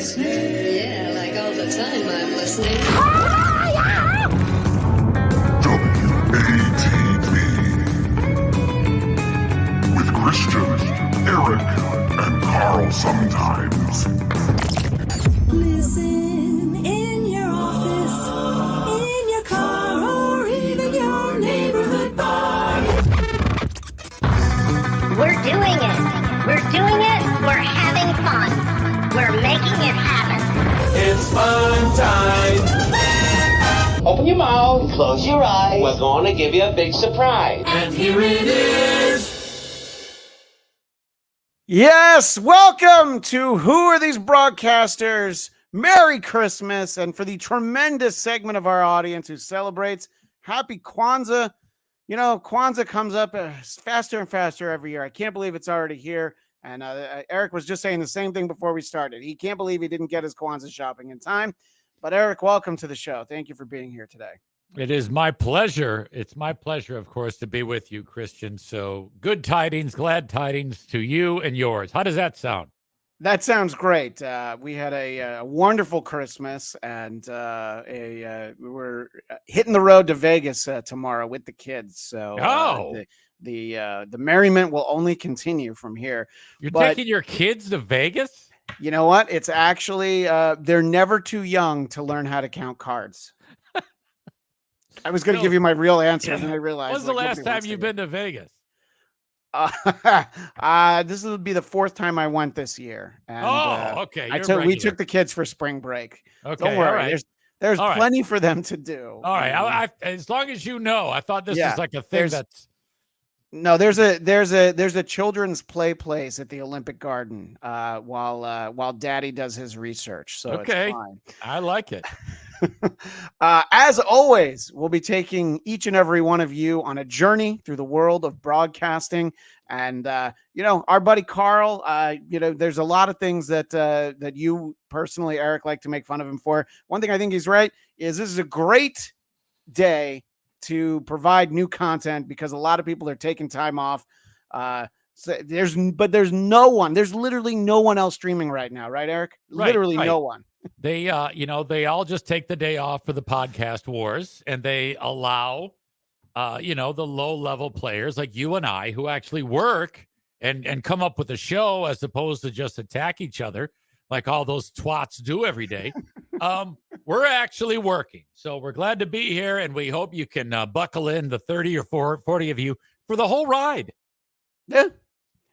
listening? Yeah, like all the time I'm listening. WATV with Christian, Eric, and Carl sometimes. Listen in your office, in your car, or even your neighborhood bar. We're doing it. We're doing it. We're having fun. We're making it happen. It's fun time. Open your mouth, close your eyes. We're going to give you a big surprise. And here it is. Yes, welcome to Who Are These Broadcasters? Merry Christmas, and for the tremendous segment of our audience who celebrates Happy Kwanzaa. You know, Kwanzaa comes up faster and faster every year. I can't believe it's already here. And Eric was just saying the same thing before we started. He can't believe he didn't get his Kwanzaa shopping in time. But Eric, welcome to the show. Thank you for being here today. It is my pleasure. It's my pleasure, of course, to be with you, Christian. So good tidings, glad tidings to you and yours. How does that sound? That sounds great. We had a wonderful Christmas, and we're hitting the road to Vegas tomorrow with the kids. So the merriment will only continue from here. You're taking your kids to Vegas? You know what? It's actually they're never too young to learn how to count cards. I was going to give you my real answer, and then I realized. When's the last time you've been to Vegas? This will be the fourth time I went this year. And, okay. We took the kids for spring break. Okay, don't worry. Right. There's all plenty for them to do. All right. I as long as you know, I thought this was like a thing that's. No, there's a children's play place at the Olympic Garden while Daddy does his research. So okay, it's fine. I like it. As always, we'll be taking each and every one of you on a journey through the world of broadcasting. And, our buddy Carl, there's a lot of things that you personally, Eric, like to make fun of him for. One thing I think he's right is this is a great day to provide new content because a lot of people are taking time off. So there's literally no one else streaming right now. Right, Eric? Right, literally no one. They all just take the day off for the podcast wars, and they allow, the low-level players like you and I who actually work and come up with a show as opposed to just attack each other like all those twats do every day. We're actually working. So we're glad to be here, and we hope you can buckle in, the 30 or 40 of you, for the whole ride. Yeah.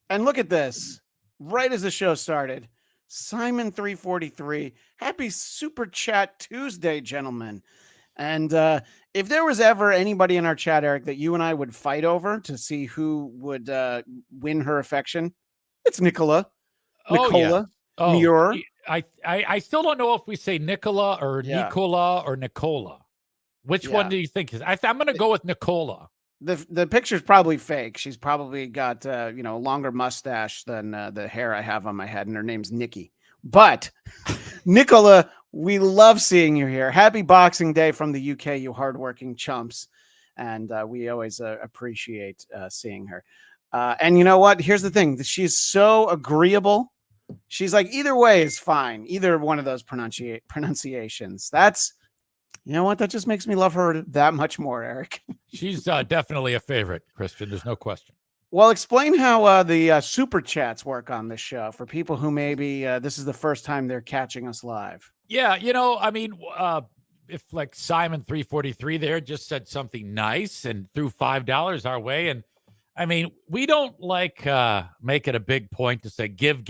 And look at this. Right as the show started, Simon 343, happy Super Chat Tuesday, gentlemen. And if there was ever anybody in our chat, Eric, that you and I would fight over to see who would win her affection, it's Nicola. Muir. I still don't know if we say Nicola or Nicola or Nicola. Which one do you think is? I'm going to go with Nicola. The picture's probably fake. She's probably got a longer mustache than the hair I have on my head, and her name's Nikki. But Nicola, we love seeing you here. Happy Boxing Day from the UK, you hardworking chumps, and we always appreciate seeing her. And you know what? Here's the thing: she's so agreeable. She's like, either way is fine. Either one of those pronunciations. That's. You know what? That just makes me love her that much more, Eric. She's definitely a favorite, Christian. There's no question. Well, explain how the super chats work on this show for people who maybe this is the first time they're catching us live. Yeah, if like Simon 343 there just said something nice and threw $5 our way, and I mean, we don't like make it a big point to say give.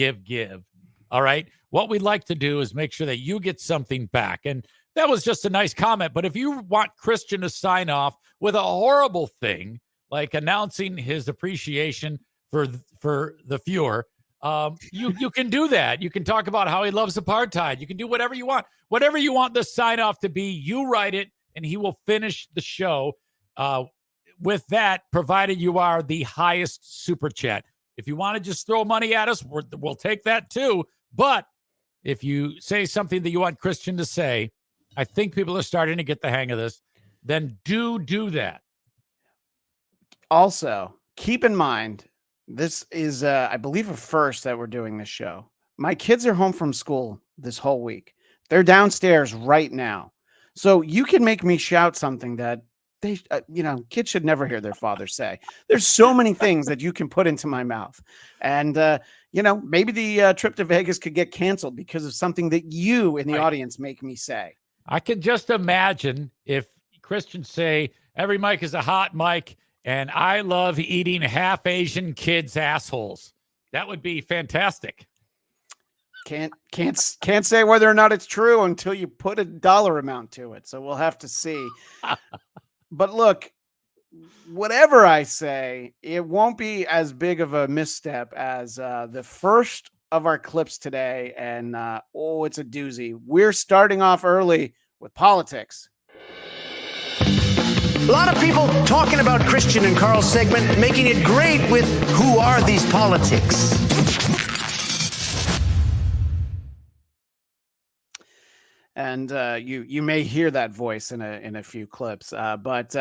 All right. What we'd like to do is make sure that you get something back. And that was just a nice comment. But if you want Christian to sign off with a horrible thing, like announcing his appreciation for the Fuhrer, you can do that. You can talk about how he loves apartheid. You can do whatever you want. Whatever you want the sign off to be, you write it, and he will finish the show with that, provided you are the highest super chat. If you want to just throw money at us, we'll take that too. But if you say something that you want Christian to say, I think people are starting to get the hang of this, then do that. Also, keep in mind, this is, I believe, a first that we're doing this show. My kids are home from school this whole week. They're downstairs right now. So you can make me shout something that they, kids should never hear their father say. There's so many things that you can put into my mouth. And, maybe the trip to Vegas could get canceled because of something that you in the audience make me say. I can just imagine if Christians say every mic is a hot mic and I love eating half Asian kids' assholes. That would be fantastic. Can't say whether or not it's true until you put a dollar amount to it. So we'll have to see. But look, whatever I say, it won't be as big of a misstep as the first of our clips today. And it's a doozy. We're starting off early with politics. A lot of people talking about Christian and Carl's segment, making it great with who are these politics? And you may hear that voice in a few clips. But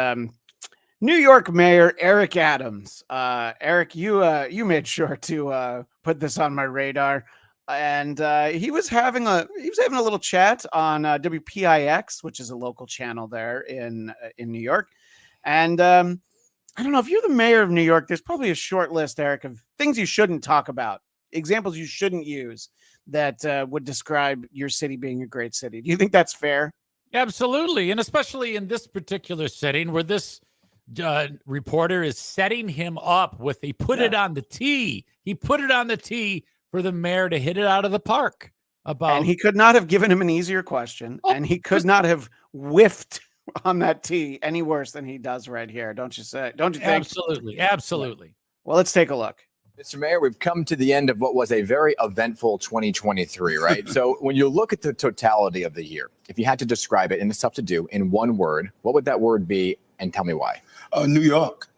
New York Mayor Eric Adams. Eric, you made sure to put this on my radar. And he was having a little chat on WPIX, which is a local channel there in New York. And I don't know, if you're the mayor of New York, there's probably a short list, Eric, of things you shouldn't talk about, examples you shouldn't use that would describe your city being a great city. Do you think that's fair? Absolutely. And especially in this particular setting where this reporter is setting him up with, he put it on the tee. He put it on the tee for the mayor to hit it out of the park. And he could not have given him an easier question. And he could not have whiffed on that tee any worse than he does right here. Don't you think? Absolutely. Absolutely. Well, let's take a look. Mr. Mayor, we've come to the end of what was a very eventful 2023, right? So when you look at the totality of the year, if you had to describe it, and it's tough to do, in one word, what would that word be? And tell me why. New York.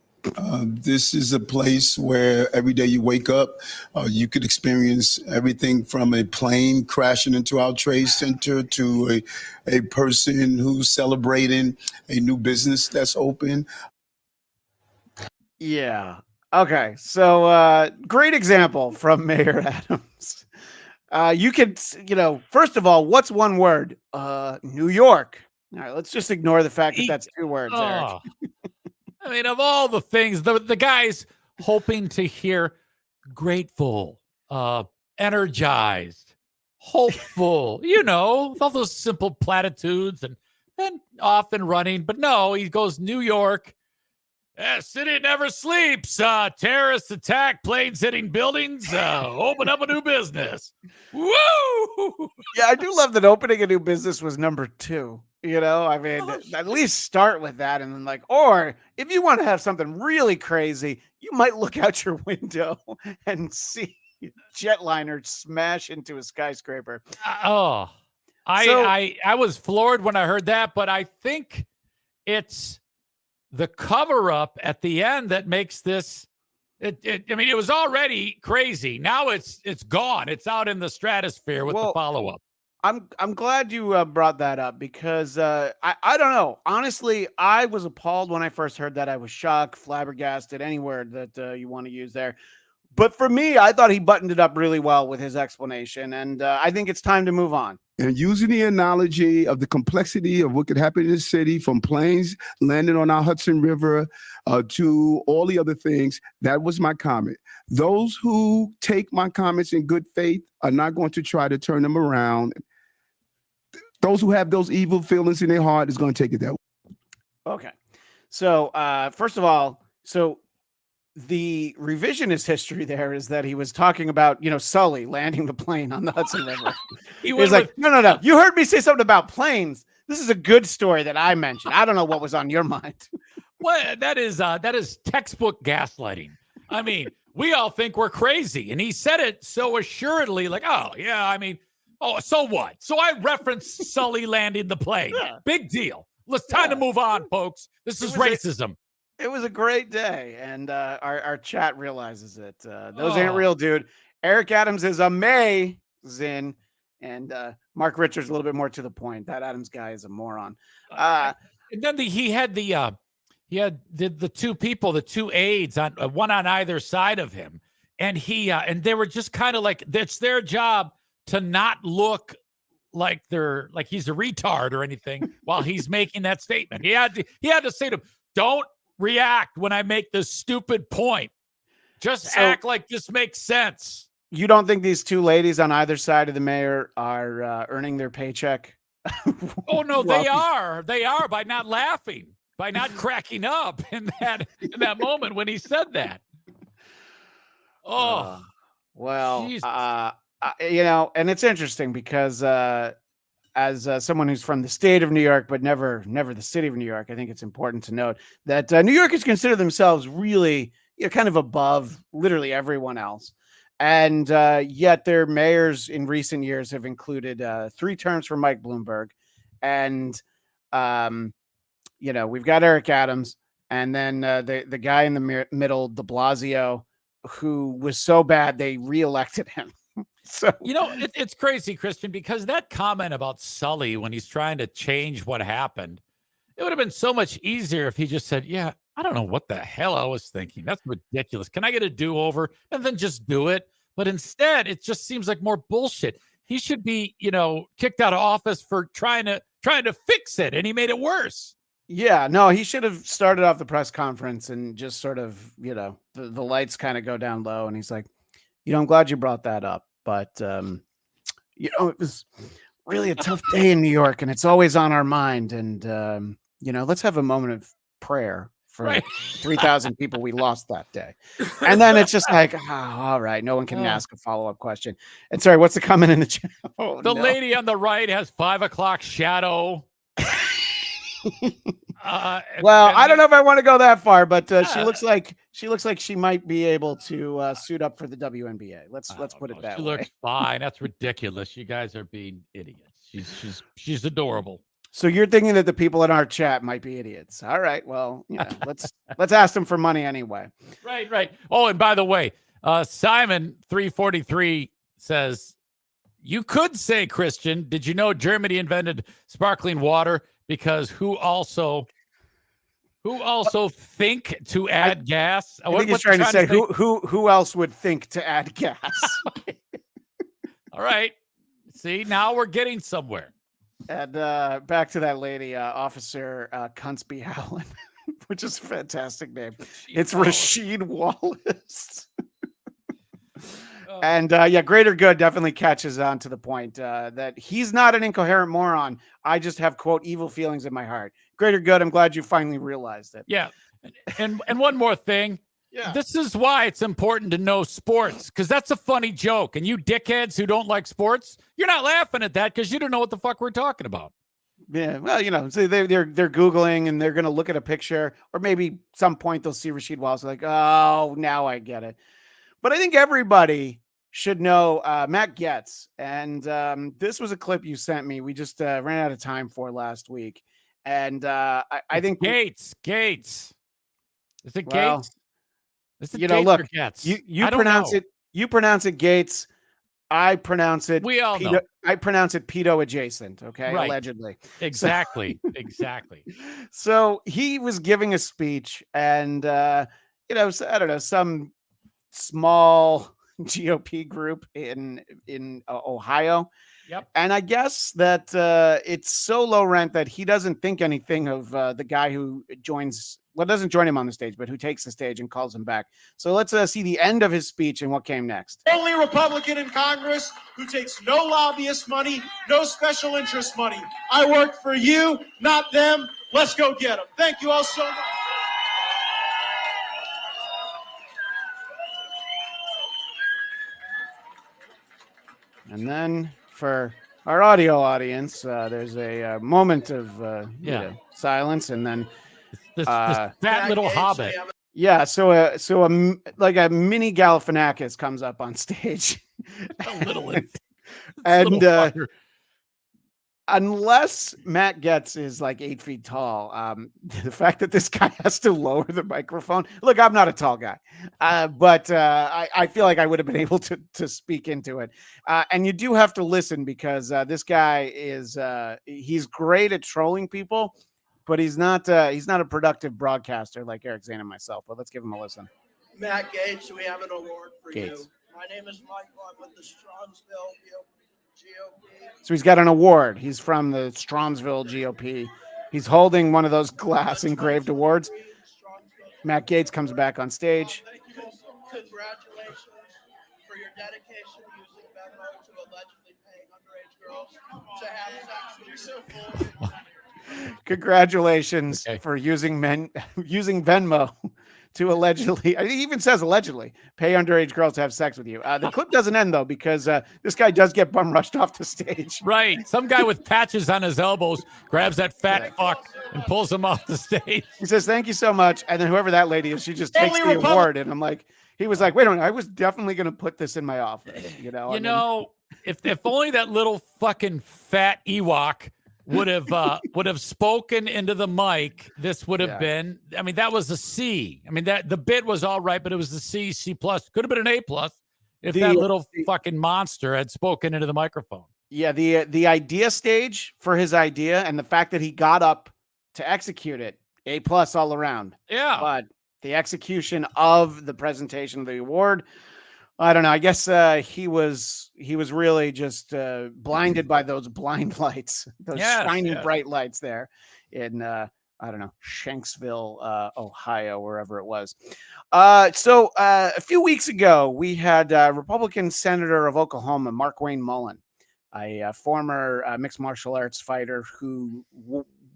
This is a place where every day you wake up, you could experience everything from a plane crashing into our trade center to a person who's celebrating a new business that's open. Yeah. Okay, so great example from Mayor Adams. You could, first of all, what's one word? New York. All right, let's just ignore the fact that that's two words, Eric. I mean, of all the things, the guy's hoping to hear grateful, energized, hopeful, with all those simple platitudes and off and running. But no, he goes New York. City never sleeps. Terrorist attack, planes hitting buildings. Open up a new business. Woo! Yeah, I do love that opening a new business was number 2. At least start with that. And then or if you want to have something really crazy, you might look out your window and see a jetliner smash into a skyscraper. I was floored when I heard that, but I think it's the cover up at the end that makes this. It was already crazy. Now it's gone. It's out in the stratosphere with the follow up. I'm glad you brought that up because I don't know. Honestly, I was appalled when I first heard that. I was shocked, flabbergasted, any word that you want to use there. But for me, I thought he buttoned it up really well with his explanation, and I think it's time to move on. And using the analogy of the complexity of what could happen in the city, from planes landing on our Hudson River to all the other things, that was my comment. Those who take my comments in good faith are not going to try to turn them around. Those who have those evil feelings in their heart is going to take it that way. Okay. So first of all, the revisionist history there is that he was talking about, Sully landing the plane on the Hudson River. He was like, no. You heard me say something about planes. This is a good story that I mentioned. I don't know what was on your mind. Well, that is textbook gaslighting. I mean, we all think we're crazy. And he said it so assuredly, so what? So I referenced Sully landing the plane. Yeah. Big deal. It's time to move on, folks. This is racism. It was a great day, and our chat realizes it. Those ain't real, dude. Eric Adams is amazing, and Mark Richards a little bit more to the point. That Adams guy is a moron. And then he had the two people, the two aides, on one on either side of him, and and they were just kind of like, it's their job to not look like he's a retard or anything while he's making that statement. He had to say to him, don't react when I make this stupid point. Just act like this makes sense. You don't think these two ladies on either side of the mayor are earning their paycheck? Oh no, they are. They are by not laughing, by not cracking up in that moment when he said that. Oh, well, and it's interesting because as someone who's from the state of New York, but never the city of New York, I think it's important to note that New Yorkers consider themselves really kind of above literally everyone else. And yet their mayors in recent years have included 3 terms for Mike Bloomberg. And, we've got Eric Adams and then the guy in the middle, de Blasio, who was so bad they reelected him. So, it's crazy, Christian, because that comment about Sully when he's trying to change what happened, it would have been so much easier if he just said, yeah, I don't know what the hell I was thinking. That's ridiculous. Can I get a do-over? And then just do it. But instead, it just seems like more bullshit. He should be, kicked out of office for trying to fix it, and he made it worse. Yeah, no, he should have started off the press conference and just sort of, the lights kind of go down low, and he's like, I'm glad you brought that up, but it was really a tough day in New York, and it's always on our mind, and let's have a moment of prayer for 3,000 people we lost that day. And then it's just like, all right, no one can ask a follow-up question. And sorry, what's the comment in the chat? The lady on the right has 5 o'clock shadow. I don't know if I want to go that far, but she looks like she might be able to suit up for the WNBA. Let's put it that way. She looks fine. That's ridiculous. You guys are being idiots. She's adorable. So you're thinking that the people in our chat might be idiots. All right. Well, let's ask them for money anyway. Right. Oh, and by the way, Simon 343 says, you could say, Christian, did you know Germany invented sparkling water because who also think to add gas? I think he's trying to say who else would think to add gas? All right. See, now we're getting somewhere. And back to that lady, Officer Cunsby Howland, which is a fantastic name. It's Rasheed Wallace. And Greater Good definitely catches on to the point that he's not an incoherent moron. I just have, quote, evil feelings in my heart. Greater Good, I'm glad you finally realized it. Yeah. And one more thing. Yeah. This is why it's important to know sports, because that's a funny joke. And you dickheads who don't like sports, you're not laughing at that because you don't know what the fuck we're talking about. Yeah, well, so they're Googling and they're going to look at a picture, or maybe some point they'll see Rasheed Wallace like, oh, now I get it. But I think everybody should know Matt Gaetz. And this was a clip you sent me. We just ran out of time for last week. And I think Gaetz. Is it Gaetz? Look, you pronounce it. You pronounce it Gaetz. I pronounce it. We all know. I pronounce it pedo adjacent. Okay, right. Allegedly. Exactly. Exactly. So he was giving a speech, and I don't know, some small GOP group in Ohio. Yep. And I guess that it's so low rent that he doesn't think anything of the guy who doesn't join him on the stage, but who takes the stage and calls him back. So let's see the end of his speech and what came next. Only Republican in Congress who takes no lobbyist money, no special interest money. I work for you, not them. Let's go get them. Thank you all so much. And then for our audio audience, there's a moment of silence, and then this fat little hobbit. Yeah, so a mini Galifianakis comes up on stage, and unless Matt Gaetz is like 8 feet tall, the fact that this guy has to lower the microphone. Look, I'm not a tall guy, but I feel like I would have been able to speak into it. And you do have to listen because this guy he's great at trolling people, but he's not a productive broadcaster like Eric Zane and myself. But let's give him a listen. Matt Gaetz, we have an award for Gaetz. you. My name is Michael. I'm with the Strongsville So he's got an award. He's from the Stromsville GOP. He's holding one of those glass engraved awards. Matt Gaetz comes back on stage. Congratulations for your dedication using Venmo to allegedly paying underage girls to have sex with you. Congratulations for using Venmo to allegedly, he even says allegedly, pay underage girls to have sex with you. The clip doesn't end, though, because this guy does get bum rushed off the stage. Right. Some guy with patches on his elbows grabs that fat fuck and pulls him off the stage. He says, thank you so much. And then whoever that lady is, she just takes the award. And I'm like, he was like, wait a minute, I was definitely going to put this in my office. If only that little fucking fat Ewok would have spoken into the mic, this would have been, I mean, that was a C. I mean, that the bit was all right, but it was the C plus. Could have been an A plus if that little fucking monster had spoken into the microphone. Yeah, the idea stage for his idea and the fact that he got up to execute it, A plus all around. Yeah. But the execution of the presentation of the award, I don't know. I guess he was really just blinded by those blind lights, those shiny bright lights there in I don't know, Shanksville, Ohio, wherever it was. So a few weeks ago, we had Republican Senator of Oklahoma, Markwayne Mullin, a former mixed martial arts fighter who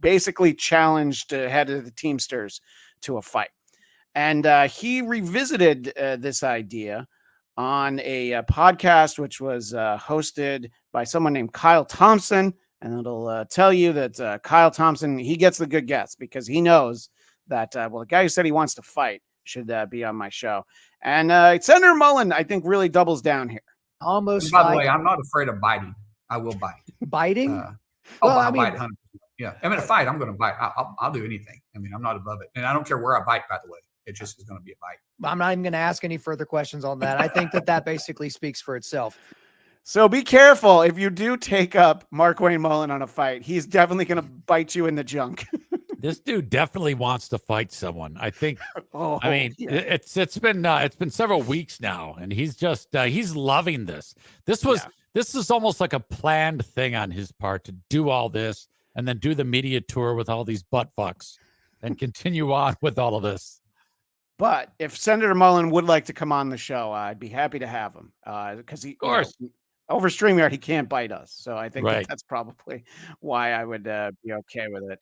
basically challenged head of the Teamsters to a fight. And he revisited this idea on a podcast, which was hosted by someone named Kyle Thompson. And it'll tell you that Kyle Thompson, he gets the good guess because he knows that, the guy who said he wants to fight should be on my show. And Senator Mullin, I think, really doubles down here. Almost. By the way, I'm not afraid of biting. I will bite. Biting? I'll bite 100%. Yeah. I mean, a fight, I'm going to bite. I'll do anything. I mean, I'm not above it. And I don't care where I bite, by the way. It just is going to be a bite. I'm not even going to ask any further questions on that. I think that basically speaks for itself. So be careful if you do take up Markwayne Mullin on a fight. He's definitely going to bite you in the junk. This dude definitely wants to fight someone. I think. It's been several weeks now, and he's just he's loving this. This is almost like a planned thing on his part to do all this and then do the media tour with all these butt fucks and continue on with all of this. But if Senator Mullin would like to come on the show, I'd be happy to have him because he, of course, over StreamYard, he can't bite us. So I think that's probably why I would be okay with it.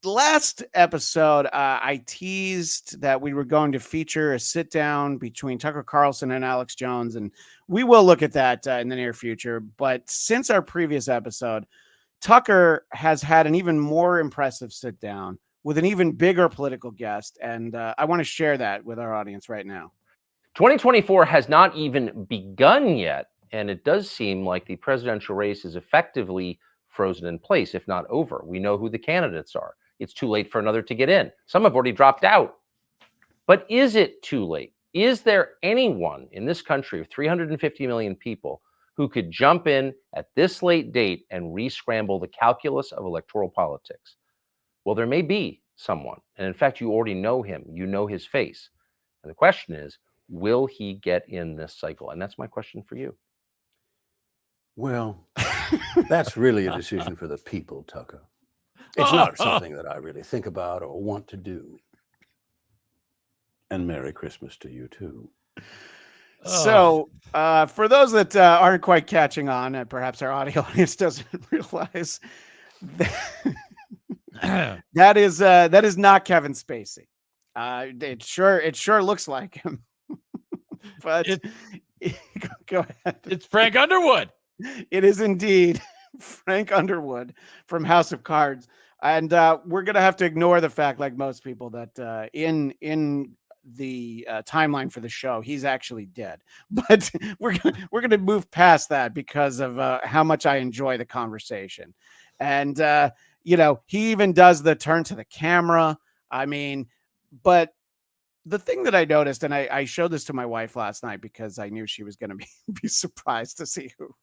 Last episode, I teased that we were going to feature a sit down between Tucker Carlson and Alex Jones, and we will look at that in the near future. But since our previous episode, Tucker has had an even more impressive sit down with an even bigger political guest. And I want to share that with our audience right now. 2024 has not even begun yet. And it does seem like the presidential race is effectively frozen in place, if not over. We know who the candidates are. It's too late for another to get in. Some have already dropped out. But is it too late? Is there anyone in this country of 350 million people who could jump in at this late date and re-scramble the calculus of electoral politics? Well, there may be someone. And in fact, you already know him. You know his face. And the question is, will he get in this cycle? And that's my question for you. Well, that's really a decision for the people, Tucker. It's not something that I really think about or want to do. And Merry Christmas to you, too. So for those that aren't quite catching on, and perhaps our audio audience doesn't realize, that is not Kevin Spacey. It sure looks like him. But go ahead. It's Frank Underwood. It is indeed Frank Underwood from House of Cards. And we're going to have to ignore the fact, like most people, that in the timeline for the show, he's actually dead. But we're going to move past that because of how much I enjoy the conversation. And, he even does the turn to the camera. I mean, but the thing that I noticed, and I showed this to my wife last night because I knew she was going to be surprised to see who,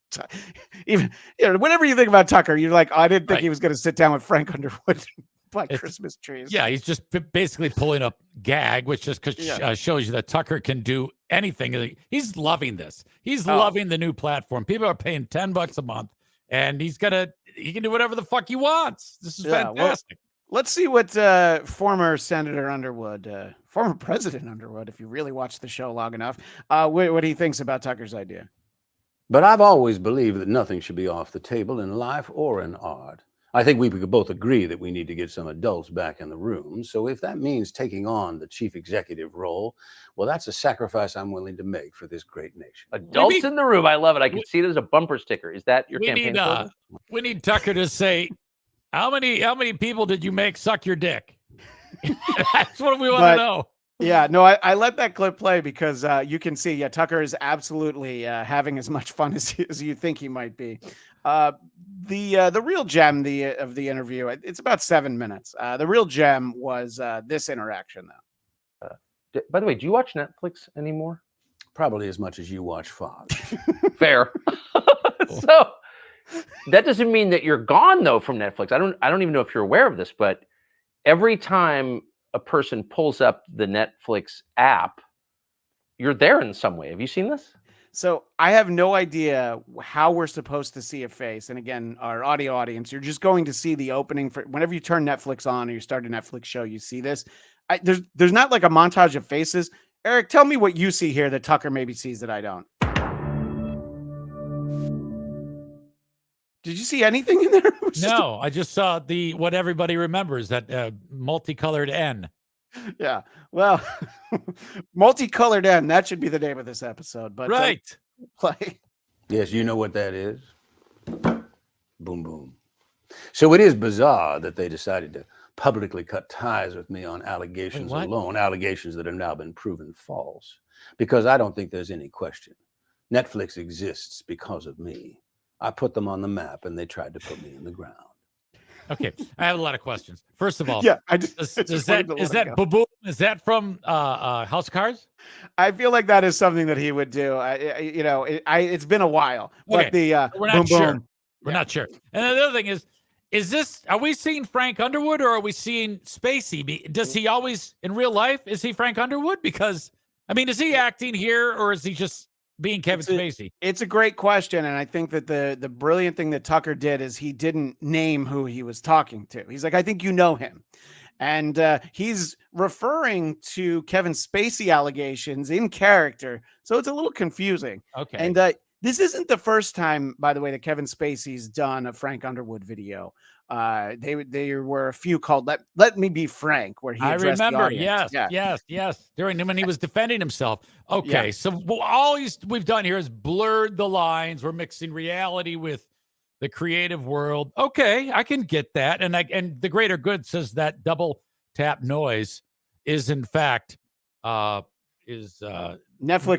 even, whenever you think about Tucker, you're like, oh, I didn't think he was going to sit down with Frank Underwood. By It's- Christmas trees. Yeah, he's just basically pulling up gag, which just shows you that Tucker can do anything. He's loving this. He's loving the new platform. People are paying $10 a month, and he can do whatever the fuck he wants. This is fantastic. Well, let's see what former Senator Underwood, former President Underwood, if you really watch the show long enough, what he thinks about Tucker's idea. But I've always believed that nothing should be off the table in life or in art. I think we could both agree that we need to get some adults back in the room. So if that means taking on the chief executive role, well, that's a sacrifice I'm willing to make for this great nation. Adults in the room. I love it. I can see it as a bumper sticker. Is that your campaign slogan? We need Tucker to say, how many people did you make suck your dick? That's what we want to know. Yeah, no, I let that clip play because you can see, Tucker is absolutely having as much fun as you think he might be. The real gem of the interview, it's about 7 minutes. The real gem was this interaction, though. By the way, do you watch Netflix anymore? Probably as much as you watch Fox. Fair. So that doesn't mean that you're gone though from Netflix. I don't even know if you're aware of this, but every time a person pulls up the Netflix app, you're there in some way. Have you seen this? So I have no idea how we're supposed to see a face. And again, our audio audience, you're just going to see the opening for whenever you turn Netflix on or you start a Netflix show, you see this. There's not like a montage of faces. Eric, tell me what you see here that Tucker maybe sees that I don't. Did you see anything in there? No, I just saw what everybody remembers, that multicolored N. Yeah, well, multicolored N, that should be the name of this episode. But right. Play. Yes, you know what that is? Boom, boom. So it is bizarre that they decided to publicly cut ties with me on allegations alone, allegations that have now been proven false, because I don't think there's any question. Netflix exists because of me. I put them on the map and they tried to put me in the ground. Okay, I have a lot of questions. First of all, yeah, is that boom? Is that from House of Cards? I feel like that is something that he would do. It's been a while. But we're not sure. We're not sure. And the other thing is this? Are we seeing Frank Underwood or are we seeing Spacey? Does he always in real life? Is he Frank Underwood? Because I mean, is he acting here or is he just being Kevin Spacey? It's a great question, and I think that the brilliant thing that Tucker did is he didn't name who he was talking to. He's like, I think you know him. And he's referring to Kevin Spacey allegations in character, so it's a little confusing. Okay. And this isn't the first time, by the way, that Kevin Spacey's done a Frank Underwood video. There were a few called "Let Me Be Frank," where he addressed the audience. Yes. During when he was defending himself. Okay, so all we've done here is blurred the lines. We're mixing reality with the creative world. Okay, I can get that, and the greater good says that double tap noise is in fact Netflix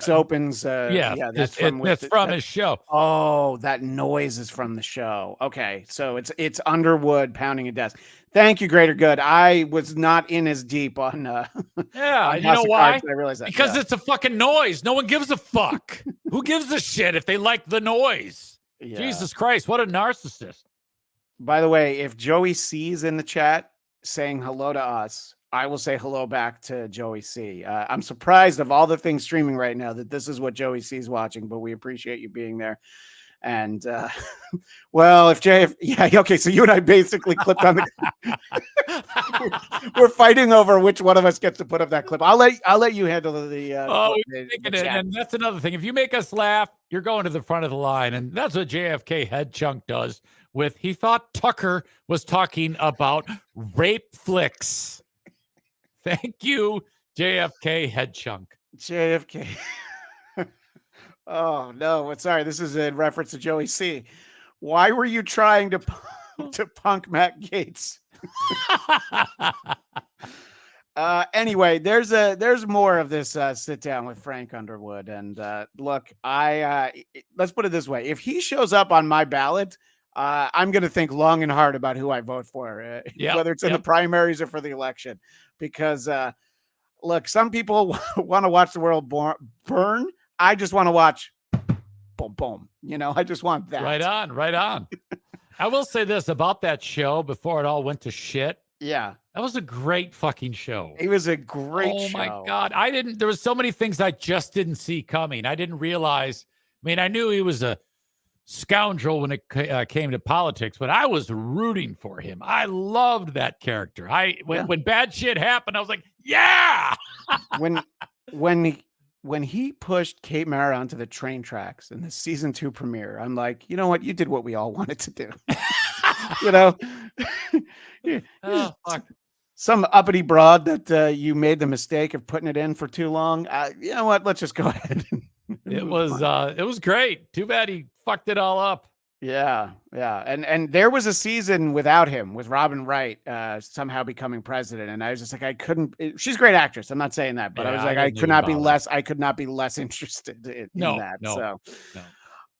opens. That's from his show. Oh, that noise is from the show. Okay, so it's Underwood pounding a desk. Thank you, greater good. I was not in as deep on. Yeah, you know why? I realized that because it's a fucking noise. No one gives a fuck. Who gives a shit if they like the noise? Yeah. Jesus Christ, what a narcissist. By the way, if Joey C's in the chat saying hello to us, I will say hello back to Joey C. I'm surprised of all the things streaming right now that this is what Joey C is watching, but we appreciate you being there. And well, if okay, so you and I basically clipped on the. We're fighting over which one of us gets to put up that clip. I'll let you handle the. And that's another thing. If you make us laugh, you're going to the front of the line, and that's what JFK Head Chunk does. He thought Tucker was talking about rape flicks. Thank you, JFK Head Chunk. JFK. Oh no! Sorry, this is in reference to Joey C. Why were you trying to punk Matt Gaetz? Anyway, there's more of this sit down with Frank Underwood, and look, let's put it this way: if he shows up on my ballot, I'm going to think long and hard about who I vote for, whether it's in the primaries or for the election, because look, some people want to watch the world burn. I just want to watch boom, boom. I just want that. Right on. I will say this about that show before it all went to shit. Yeah. That was a great fucking show. It was a great show. Oh my God. There was so many things I just didn't see coming. I didn't realize. I mean, I knew he was a scoundrel when it came to politics, but I was rooting for him. I loved that character. When bad shit happened, I was like, yeah. when he pushed Kate Mara onto the train tracks in the season 2 premiere, I'm like, you know what? You did what we all wanted to do. You know, oh, fuck. Some uppity broad that you made the mistake of putting it in for too long. You know what? Let's just go ahead. It was great. Too bad he fucked it all up. Yeah. And there was a season without him, with Robin Wright somehow becoming president, and I was just like, she's a great actress. I'm not saying that, but I was like, I could not be less interested in that. No.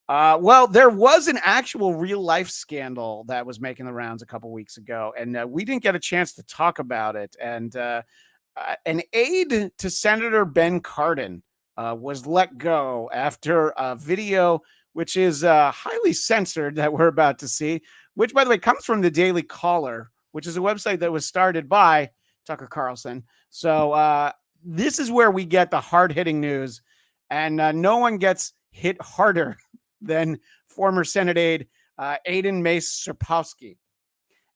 Well, there was an actual real life scandal that was making the rounds a couple weeks ago, and we didn't get a chance to talk about it. And an aide to Senator Ben Cardin was let go after a video which is highly censored that we're about to see, which, by the way, comes from the Daily Caller, which is a website that was started by Tucker Carlson. So this is where we get the hard-hitting news, and no one gets hit harder than former Senate aide Aiden Surowski.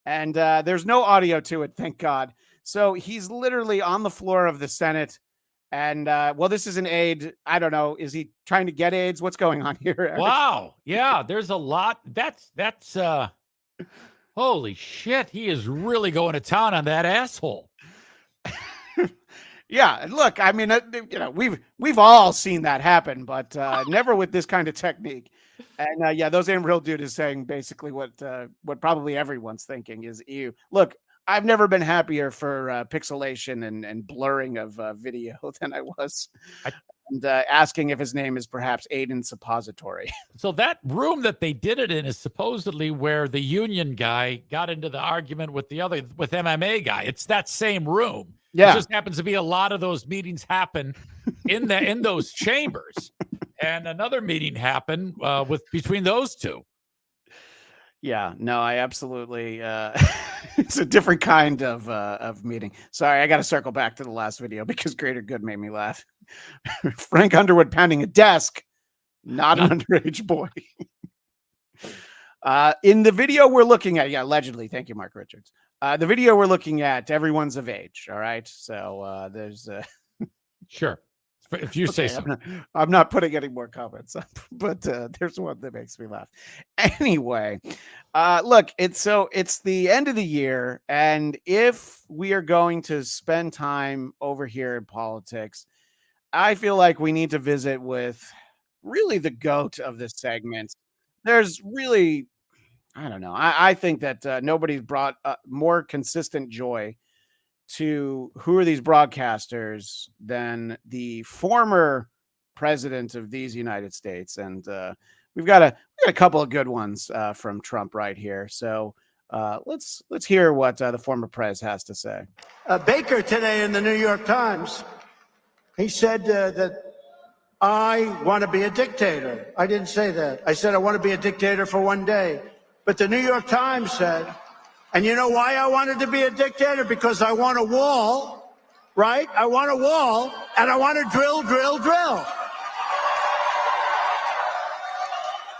And there's no audio to it, thank God. So he's literally on the floor of the Senate. And well, this is an aide. I don't know. Is he trying to get AIDS? What's going on here, Eric? Wow. Yeah, there's a lot. That's holy shit. He is really going to town on that asshole. Yeah. Look, I mean, you know, we've all seen that happen, but never with this kind of technique. And yeah, those Real Dude is saying basically what probably everyone's thinking is, ew. Look, I've never been happier for pixelation and blurring of video than I was. And asking if his name is perhaps Aiden Suppository. So that room that they did it in is supposedly where the union guy got into the argument with MMA guy. It's that same room. Yeah. It just happens to be a lot of those meetings happen in those chambers. And another meeting happened between those two. Yeah, no, I absolutely. It's a different kind of meeting. Sorry, I got to circle back to the last video because Greater Good made me laugh. Frank Underwood pounding a desk, not an underage boy. In the video we're looking at, allegedly. Thank you, Mark Richards. The video we're looking at, everyone's of age. All right, so there's sure. If you say so. I'm not putting any more comments up, but there's one that makes me laugh. Anyway, look, it's the end of the year, and if we are going to spend time over here in politics, I feel like we need to visit with really the GOAT of this segment. There's really, I don't know. I think that nobody's brought more consistent joy to who are these broadcasters than the former president of these United States. And we've got a couple of good ones from Trump right here. So let's hear what the former pres has to say. Baker today in the New York Times, he said that I want to be a dictator. I didn't say that. I said I want to be a dictator for one day. But the New York Times said, and you know why I wanted to be a dictator? Because I want a wall, right? I want a wall, and I want to drill.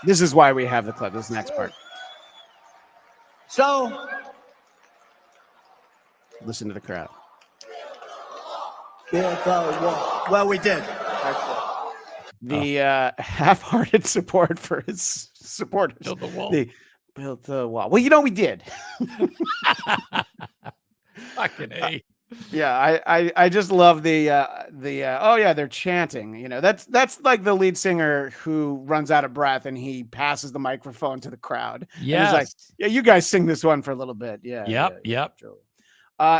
This is why we have the clip. This next part. So, listen to the crowd. Well, we did. The half-hearted support for his supporters. Build the wall. Built the wall. Well, you know we did. Fucking A. Yeah, I just love the oh yeah, they're chanting. You know, that's like the lead singer who runs out of breath and he passes the microphone to the crowd. Yeah, he's like, yeah, you guys sing this one for a little bit. Yeah. Yep.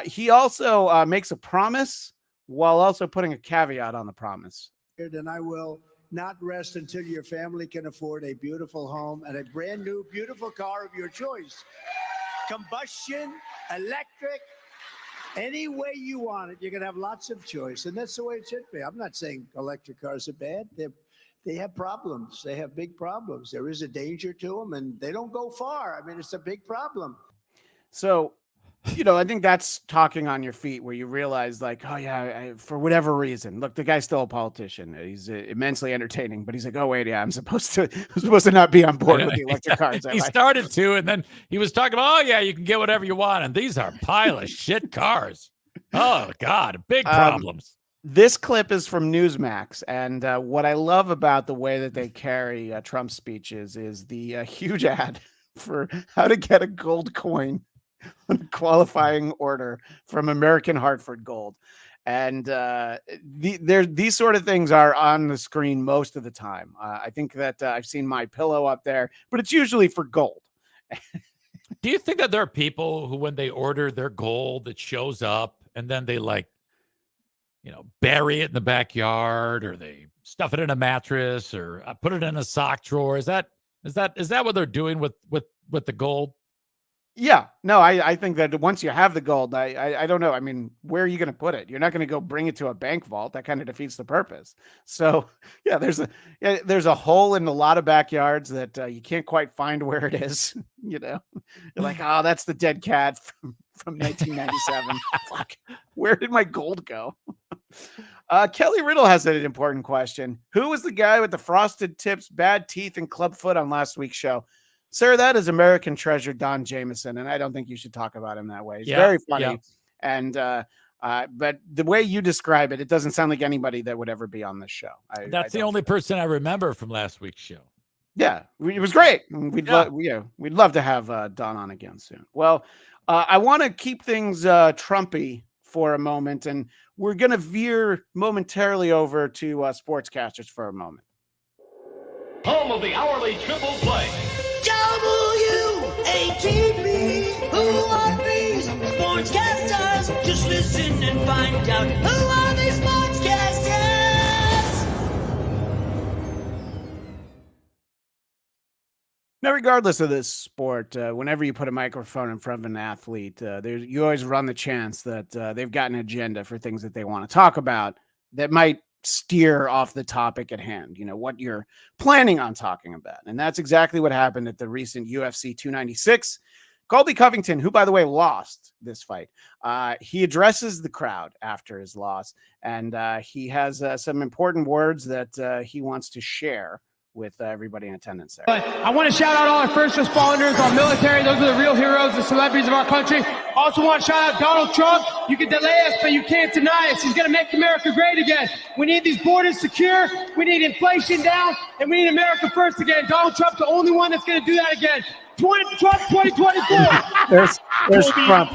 He also makes a promise while also putting a caveat on the promise. And I will not rest until your family can afford a beautiful home and a brand new, beautiful car of your choice. Combustion, electric, any way you want it, you're going to have lots of choice. And that's the way it should be. I'm not saying electric cars are bad. They have problems. They have big problems. There is a danger to them, and they don't go far. I mean, it's a big problem. So I think that's talking on your feet where you realize like, oh yeah, for whatever reason, look, the guy's still a politician. He's immensely entertaining, but he's like, oh wait, yeah, I'm supposed to not be on board with the electric cars. He started to, and then he was talking about, oh yeah, you can get whatever you want. And these are pile of shit cars. Oh God, big problems. This clip is from Newsmax, and what I love about the way that they carry Trump's speeches is the huge ad for how to get a gold coin on qualifying order from American Hartford Gold. And these sort of things are on the screen most of the time. I think that I've seen My Pillow up there, but it's usually for gold. Do you think that there are people who, when they order their gold, it shows up and then they bury it in the backyard, or they stuff it in a mattress, or put it in a sock drawer? Is that what they're doing with the gold? Yeah, no, I think that once you have the gold, I don't know. I mean, where are you going to put it? You're not going to go bring it to a bank vault. That kind of defeats the purpose. So yeah, there's a hole in a lot of backyards that you can't quite find where it is. You're like, oh, that's the dead cat from 1997. Fuck, where did my gold go? Kelly Riddle has an important question. Who was the guy with the frosted tips, bad teeth, and club foot on last week's show? Sir, that is American treasure Don Jameson, and I don't think you should talk about him that way. He's very funny, and but the way you describe it, it doesn't sound like anybody that would ever be on this show. That's the only person I remember from last week's show. Yeah, it was great. We'd love to have Don on again soon. Well, I want to keep things Trumpy for a moment, and we're going to veer momentarily over to sportscasters for a moment. Home of the hourly triple play. W-A-T-B, who are these sportscasters? Just listen and find out, who are these sportscasters? Now, regardless of this sport, whenever you put a microphone in front of an athlete, you always run the chance that they've got an agenda for things that they want to talk about that might steer off the topic at hand, what you're planning on talking about. And that's exactly what happened at the recent UFC 296. Colby Covington, who, by the way, lost this fight, he addresses the crowd after his loss, and he has some important words that he wants to share with everybody in attendance there. But I want to shout out all our first responders, our military. Those are the real heroes, the celebrities of our country. Also want to shout out Donald Trump. You can delay us, but you can't deny us. He's going to make America great again. We need these borders secure. We need inflation down, and we need America first again. Donald Trump's the only one that's going to do that again. Trump 2024. There's Trump.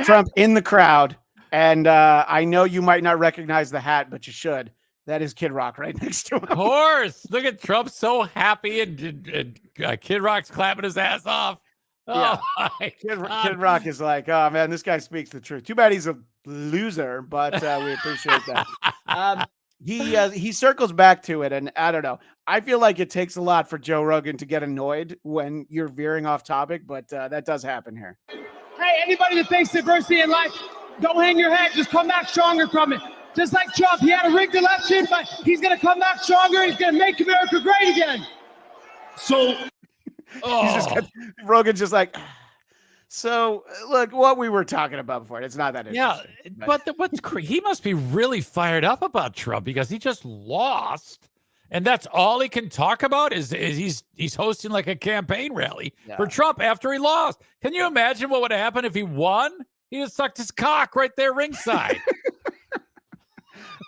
Trump in the crowd, and I know you might not recognize the hat, but you should. That is Kid Rock right next to him. Of course. Look at Trump so happy, and Kid Rock's clapping his ass off. Yeah. Oh, my God. Kid Rock is like, oh, man, this guy speaks the truth. Too bad he's a loser, but we appreciate that. He circles back to it, and I don't know. I feel like it takes a lot for Joe Rogan to get annoyed when you're veering off topic, but that does happen here. Hey, anybody that thinks adversity in life, don't hang your head. Just come back stronger from it. Just like Trump, he had a rigged election, but he's going to come back stronger. He's going to make America great again. So, Rogan's just like, so look, what we were talking about before, it's not that interesting. Yeah, but he must be really fired up about Trump because he just lost, and that's all he can talk about is he's hosting like a campaign rally for Trump after he lost. Can you imagine what would happen if he won? He just sucked his cock right there ringside.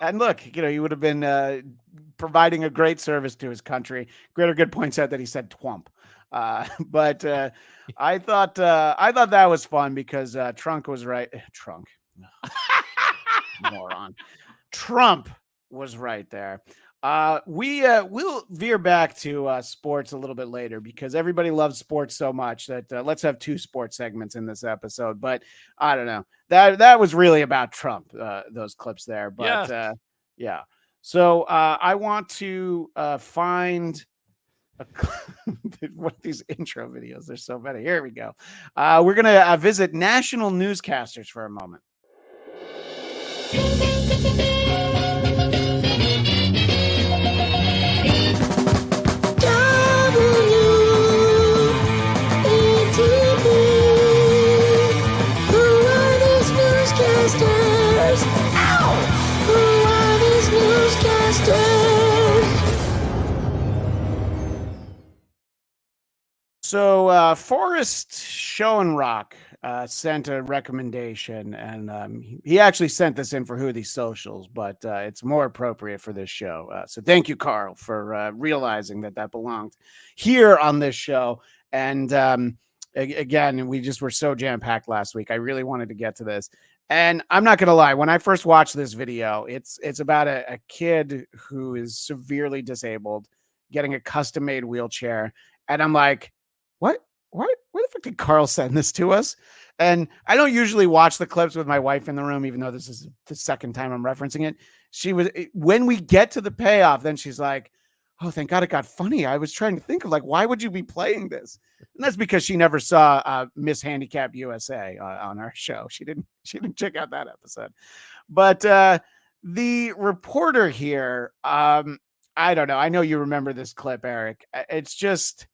And look, he would have been providing a great service to his country. Greater Good points out that he said twump. But I thought that was fun because Trump was right. Moron. Trump was right there. We'll veer back to sports a little bit later because everybody loves sports so much that let's have 2 sports segments in this episode. But I don't know, that was really about Trump, those clips there. But yeah. So I want to find what these intro videos. There's so many. Here we go. We're gonna visit national newscasters for a moment. Who So Forrest Schoenrock sent a recommendation, and he actually sent this in for Who Are These Socials, but it's more appropriate for this show. So thank you, Carl, for realizing that belonged here on this show. And again, we just were so jam-packed last week. I really wanted to get to this. And I'm not going to lie, when I first watched this video, it's about a kid who is severely disabled getting a custom-made wheelchair. And I'm like, what? Where the fuck did Carl send this to us? And I don't usually watch the clips with my wife in the room, even though this is the second time I'm referencing it. When we get to the payoff, then she's like, oh, thank God it got funny. I was trying to think of why would you be playing this? And that's because she never saw Miss Handicap USA on our show. She didn't check out that episode. But the reporter here, I don't know. I know you remember this clip, Eric. It's just,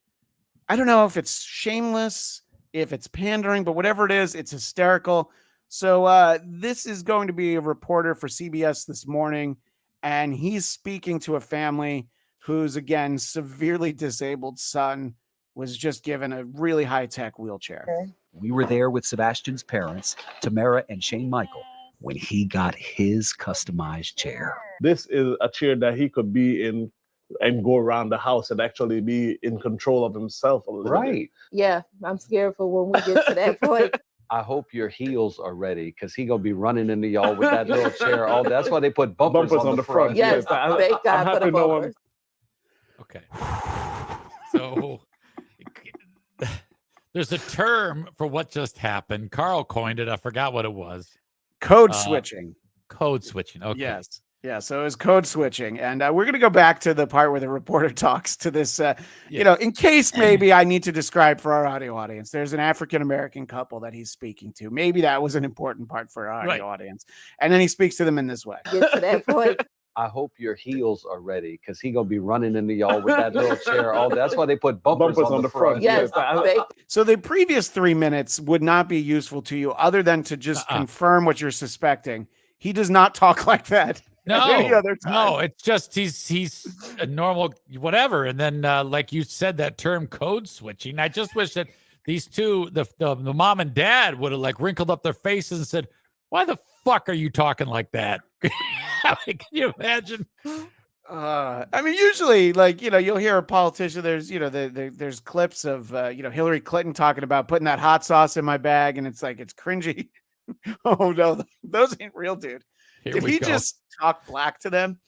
I don't know if it's shameless, if it's pandering, but whatever it is, it's hysterical. So this is going to be a reporter for CBS This Morning, and he's speaking to a family whose, again, severely disabled son was just given a really high-tech wheelchair. We were there with Sebastian's parents, Tamara and Shane Michael, when he got his customized chair. This is a chair that he could be in and go around the house and actually be in control of himself a little bit. Yeah, I'm scared for when we get to that point. I hope your heels are ready because he gonna be running into y'all with that little chair. All that's why they put bumpers on the front. Yes, thank God for the bumpers. Okay. So there's a term for what just happened. Carl coined it. I forgot what it was. Code switching. Code switching. Okay. Yes. Yeah, so it was code switching. And we're going to go back to the part where the reporter talks to this, in case maybe I need to describe for our audio audience. There's an African-American couple that he's speaking to. Maybe that was an important part for our audio audience. And then he speaks to them in this way. Get to that point. I hope your heels are ready because he gonna be running into y'all with that little chair. All that's why they put bumpers on the front. Yes. So the previous 3 minutes would not be useful to you other than to just confirm what you're suspecting. He does not talk like that. Any other time. No, it's just he's a normal whatever. And then like you said, that term code switching. I just wish that these two, the mom and dad, would have wrinkled up their faces and said, "Why the fuck are you talking like that?" Can you imagine? I mean, usually, you'll hear a politician. There's, there's clips of, Hillary Clinton talking about putting that hot sauce in my bag, and it's it's cringy. Oh no, those ain't real, dude. Did he just talk black to them?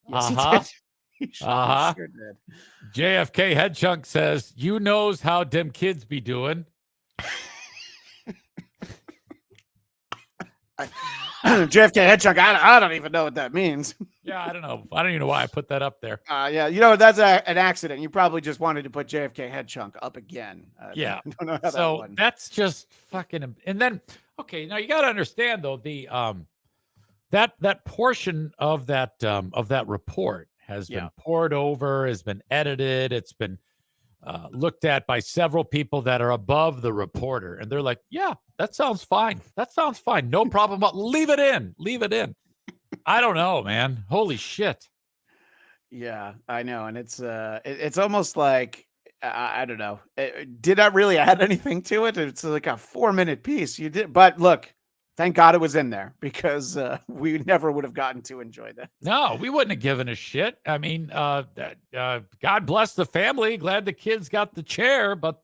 Yes, he did. He sure did. JFK Head Chunk says, "You knows how them kids be doing." JFK Head Chunk, I don't even know what that means. Yeah, I don't know. I don't even know why I put that up there. Yeah, that's an accident. You probably just wanted to put JFK Head Chunk up again. Yeah. I don't know how So that's just fucking. And then, okay, now you got to understand though that portion of that report has been poured over, has been edited, it's been looked at by several people that are above the reporter, and they're like, "Yeah, that sounds fine. That sounds fine. No problem. Leave it in. Leave it in." I don't know, man. Holy shit. Yeah, I know, and it's almost like I don't know. Did I really add anything to it? It's like a 4-minute piece. You did, but look. Thank God it was in there because we never would have gotten to enjoy that. No, we wouldn't have given a shit. I mean, God bless the family. Glad the kids got the chair, but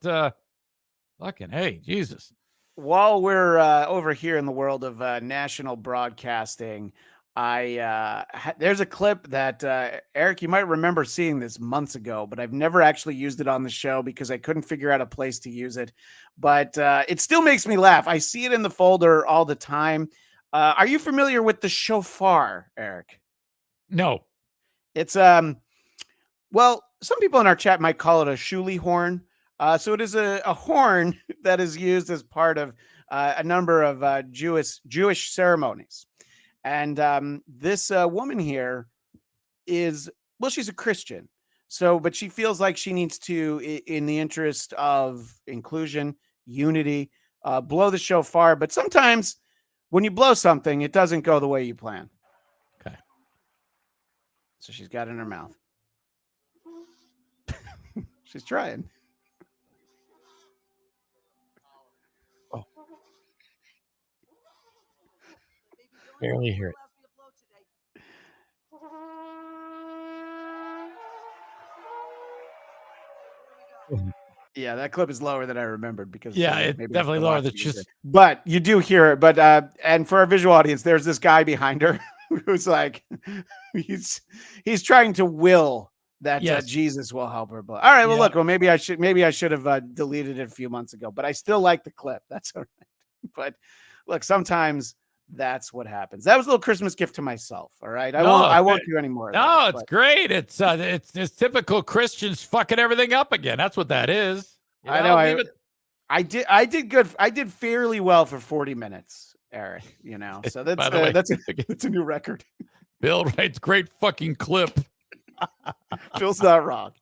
fucking hey, Jesus. While we're over here in the world of national broadcasting, there's a clip that Eric, you might remember seeing this months ago, but I've never actually used it on the show because I couldn't figure out a place to use it. But it still makes me laugh. I see it in the folder all the time. Are you familiar with the shofar, Eric? No. It's well, some people in our chat might call it a shuli horn. So it is a horn that is used as part of a number of Jewish ceremonies. And this woman here is, well, she's a Christian. So, but she feels like she needs to, in the interest of inclusion, unity, blow the shofar. But sometimes when you blow something, it doesn't go the way you plan. Okay. So she's got it in her mouth. She's trying. barely hear it. Yeah, that clip is lower than I remembered because It's maybe definitely lower than just. just. But you do hear it. But and for our visual audience, there's this guy behind her who's like, he's trying to will that Jesus will help her. But all right, well, look, maybe I should have deleted it a few months ago. But I still like the clip. That's all right. But look, sometimes that's what happens. That was a little Christmas gift to myself. All right, I won't do any more. No, it's great. It's typical Christians fucking everything up again. That's what that is. I know. I did good. I did fairly well for 40 minutes, Eric. So that's a new record. Bill writes great fucking clip. Bill's not wrong.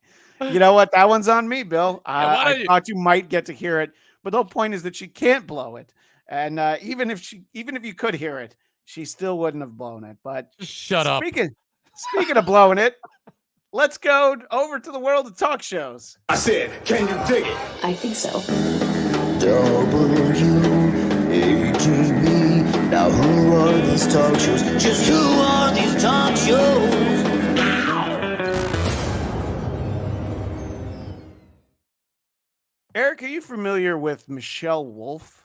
You know what? That one's on me, Bill. I thought you might get to hear it, but the whole point is that she can't blow it. And even if you could hear it, she still wouldn't have blown it. But shut up. Speaking of blowing it, let's go over to the world of talk shows. I said, can you dig it? I think so. WATV. Now who are these talk shows? Just who are these talk shows? Eric, are you familiar with Michelle Wolf?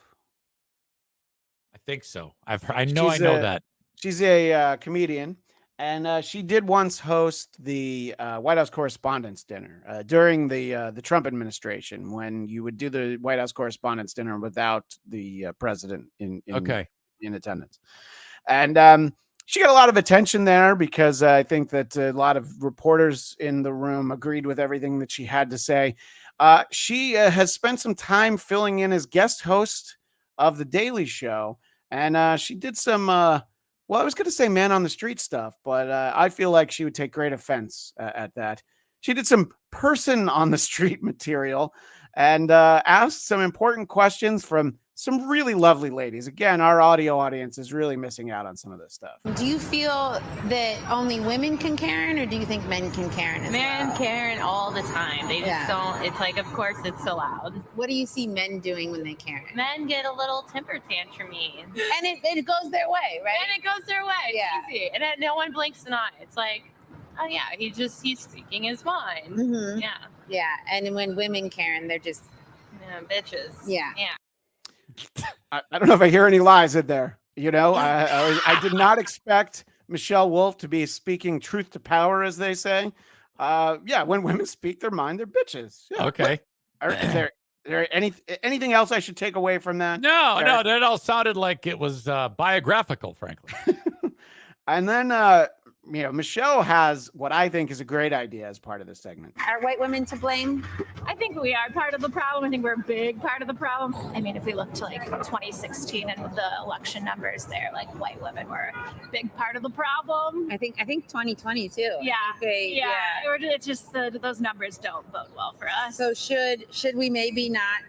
I think so. I know that. She's a comedian, and she did once host the White House Correspondents' Dinner during the Trump administration, when you would do the White House Correspondents' Dinner without the president in attendance. And she got a lot of attention there because I think that a lot of reporters in the room agreed with everything that she had to say. She has spent some time filling in as guest host of The Daily Show. And she did some, I was going to say man on the street stuff, but I feel like she would take great offense at that. She did some person on the street material and asked some important questions from some really lovely ladies. Again, our audio audience is really missing out on some of this stuff. Do you feel that only women can Karen, or do you think men can Karen as Men well? Karen all the time. They just don't. It's like, of course, it's allowed. What do you see men doing when they Karen? Men get a little temper tantrumy. And it goes their way, right? And it goes their way. Yeah. Easy. And then no one blinks an eye. It's like, oh yeah, he's speaking his mind. Mhm. Yeah. Yeah. And when women Karen, they're just bitches. Yeah. Yeah. I don't know if I hear any lies in there. I did not expect Michelle Wolf to be speaking truth to power, as they say. When women speak their mind, they're bitches. Yeah. Okay. Is there anything else I should take away from that? No, that all sounded like it was biographical, frankly. And then, Michelle has what I think is a great idea as part of this segment. Are white women to blame? I think we are part of the problem. I think we're a big part of the problem. I mean, if we look to like 2016 and the election numbers there, like white women were a big part of the problem. I think 2020 too. Yeah. It's just those numbers don't bode well for us. So should we maybe not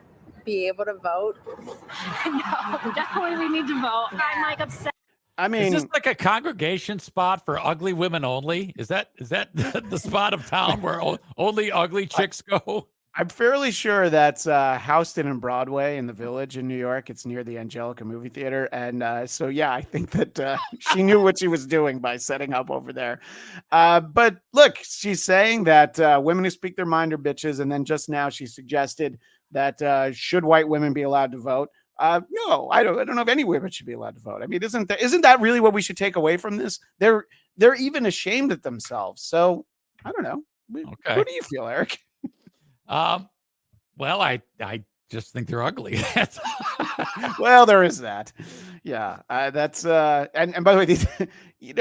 be able to vote? No, definitely we need to vote. Yeah. I'm like upset. I mean, is this like a congregation spot for ugly women only? Is that the spot of town where only ugly chicks go? I'm fairly sure that's Houston and Broadway in the Village in New York. It's near the Angelica movie theater. And I think that she knew what she was doing by setting up over there. But look, she's saying that women who speak their mind are bitches. And then just now she suggested that should white women be allowed to vote? No, I don't know if any women should be allowed to vote. I mean, isn't that really what we should take away from this? They're even ashamed of themselves. So I don't know. Okay. Who do you feel, Eric? Well, I just think they're ugly. Well, there is that. Yeah, that's and by the way, these,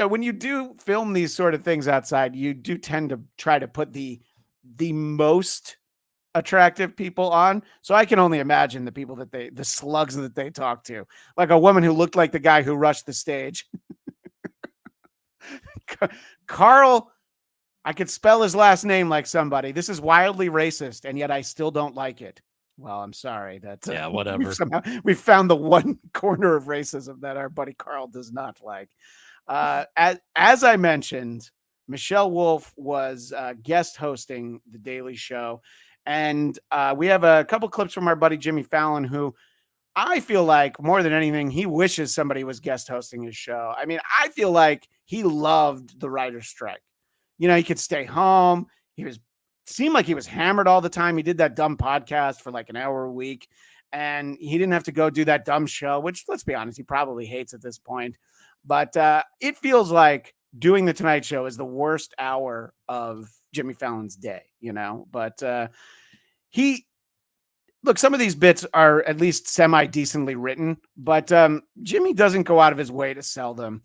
when you do film these sort of things outside, you do tend to try to put the most attractive people on. So I can only imagine the slugs that they talk to, like a woman who looked like the guy who rushed the stage. Carl, I could spell his last name like somebody. This is wildly racist, and yet I still don't like it. Well, I'm sorry. That's whatever. We've found the one corner of racism that our buddy Carl does not like. As I mentioned, Michelle Wolf was guest hosting The Daily Show. And we have a couple clips from our buddy Jimmy Fallon, who I feel like more than anything, he wishes somebody was guest hosting his show. I mean, I feel like he loved the writer's strike. You know, he could stay home. Seemed like he was hammered all the time. He did that dumb podcast for like an hour a week, and he didn't have to go do that dumb show, which, let's be honest, he probably hates at this point. But it feels like doing the Tonight Show is the worst hour of Jimmy Fallon's day, you know? But look, some of these bits are at least semi-decently written, but Jimmy doesn't go out of his way to sell them.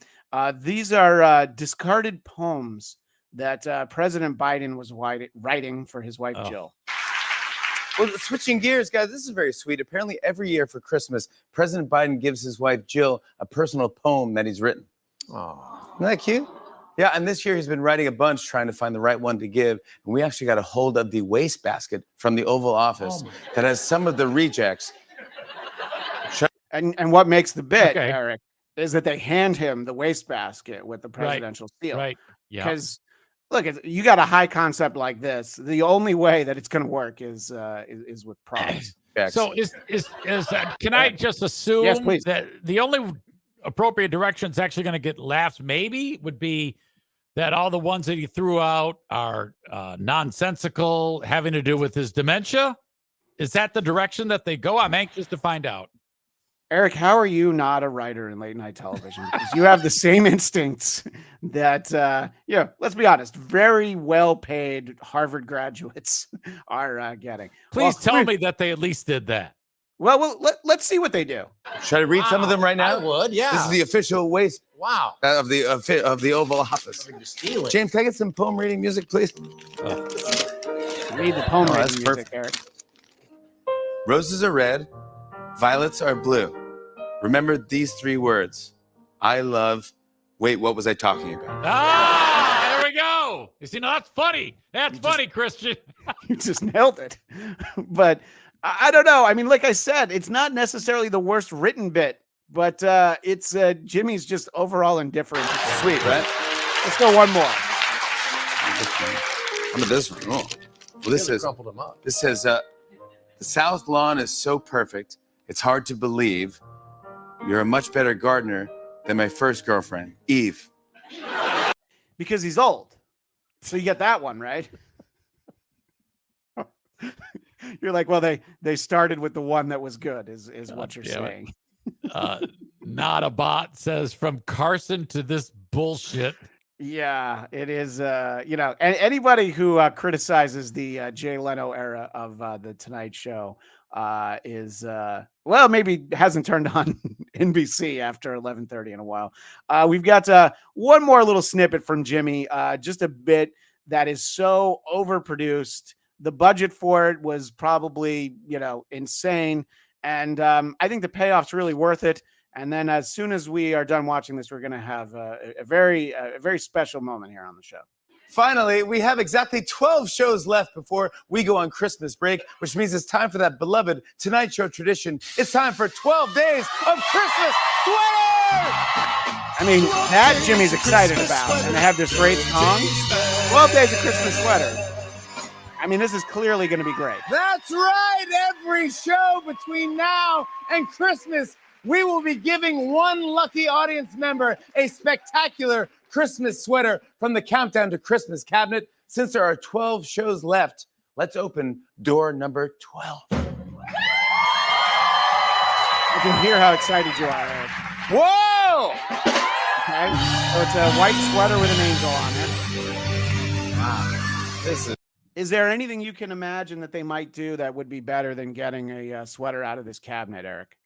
These are discarded poems that President Biden was writing for his wife, Jill. Well, switching gears, guys, this is very sweet. Apparently, every year for Christmas, President Biden gives his wife, Jill, a personal poem that he's written. Oh, isn't that cute? Yeah, and this year he's been writing a bunch trying to find the right one to give. And we actually got a hold of the wastebasket from the Oval Office that has some of the rejects. And what makes the bit, Eric, is that they hand him the wastebasket with the presidential seal. Right. Yeah. Because look, you got a high concept like this. The only way that it's going to work is with props. So can I just assume that the only appropriate direction is actually going to get laughs maybe would be that all the ones that he threw out are nonsensical, having to do with his dementia? Is that the direction that they go? I'm anxious to find out. Eric, how are you not a writer in late night television? Because you have the same instincts that, let's be honest, very well-paid Harvard graduates are getting. Please tell me that they at least did that. Well, let's see what they do. Should I read some of them right now? I would, yeah. This is the official waste. Wow. Of the Oval Office. Steal it. James, can I get some poem reading music, please? Read the poem reading music, perfect. Eric. Roses are red, violets are blue. Remember these 3 words. I love. Wait, what was I talking about? There we go. You see, now that's funny. That's funny, Christian. You just nailed it. But I don't know. I mean, like I said, it's not necessarily the worst written bit, but it's Jimmy's just overall indifference. Sweet, right? Let's go one more. How about this one? Oh. Well, this says, the South Lawn is so perfect, it's hard to believe you're a much better gardener than my first girlfriend, Eve. Because he's old. So you get that one, right? You're like, well, they started with the one that was good, is what you're saying. Not a bot says from Carson to this bullshit. Yeah, it is. And anybody who criticizes the Jay Leno era of the Tonight Show is maybe hasn't turned on NBC after 11:30 in a while. We've got one more little snippet from Jimmy, just a bit that is so overproduced. The budget for it was probably, insane. And I think the payoff's really worth it. And then as soon as we are done watching this, we're going to have a very special moment here on the show. Finally, we have exactly 12 shows left before we go on Christmas break, which means it's time for that beloved Tonight Show tradition. It's time for 12 days of Christmas sweaters! I mean, that Jimmy's excited about. And they have this great song, 12 Days of Christmas Sweater. I mean, this is clearly going to be great. That's right. Every show between now and Christmas, we will be giving one lucky audience member a spectacular Christmas sweater from the Countdown to Christmas cabinet. Since there are 12 shows left, let's open door number 12. I can hear how excited you are, Eric. Whoa! Okay, so it's a white sweater with an angel on it. Wow. This Is there anything you can imagine that they might do that would be better than getting a sweater out of this cabinet, Eric?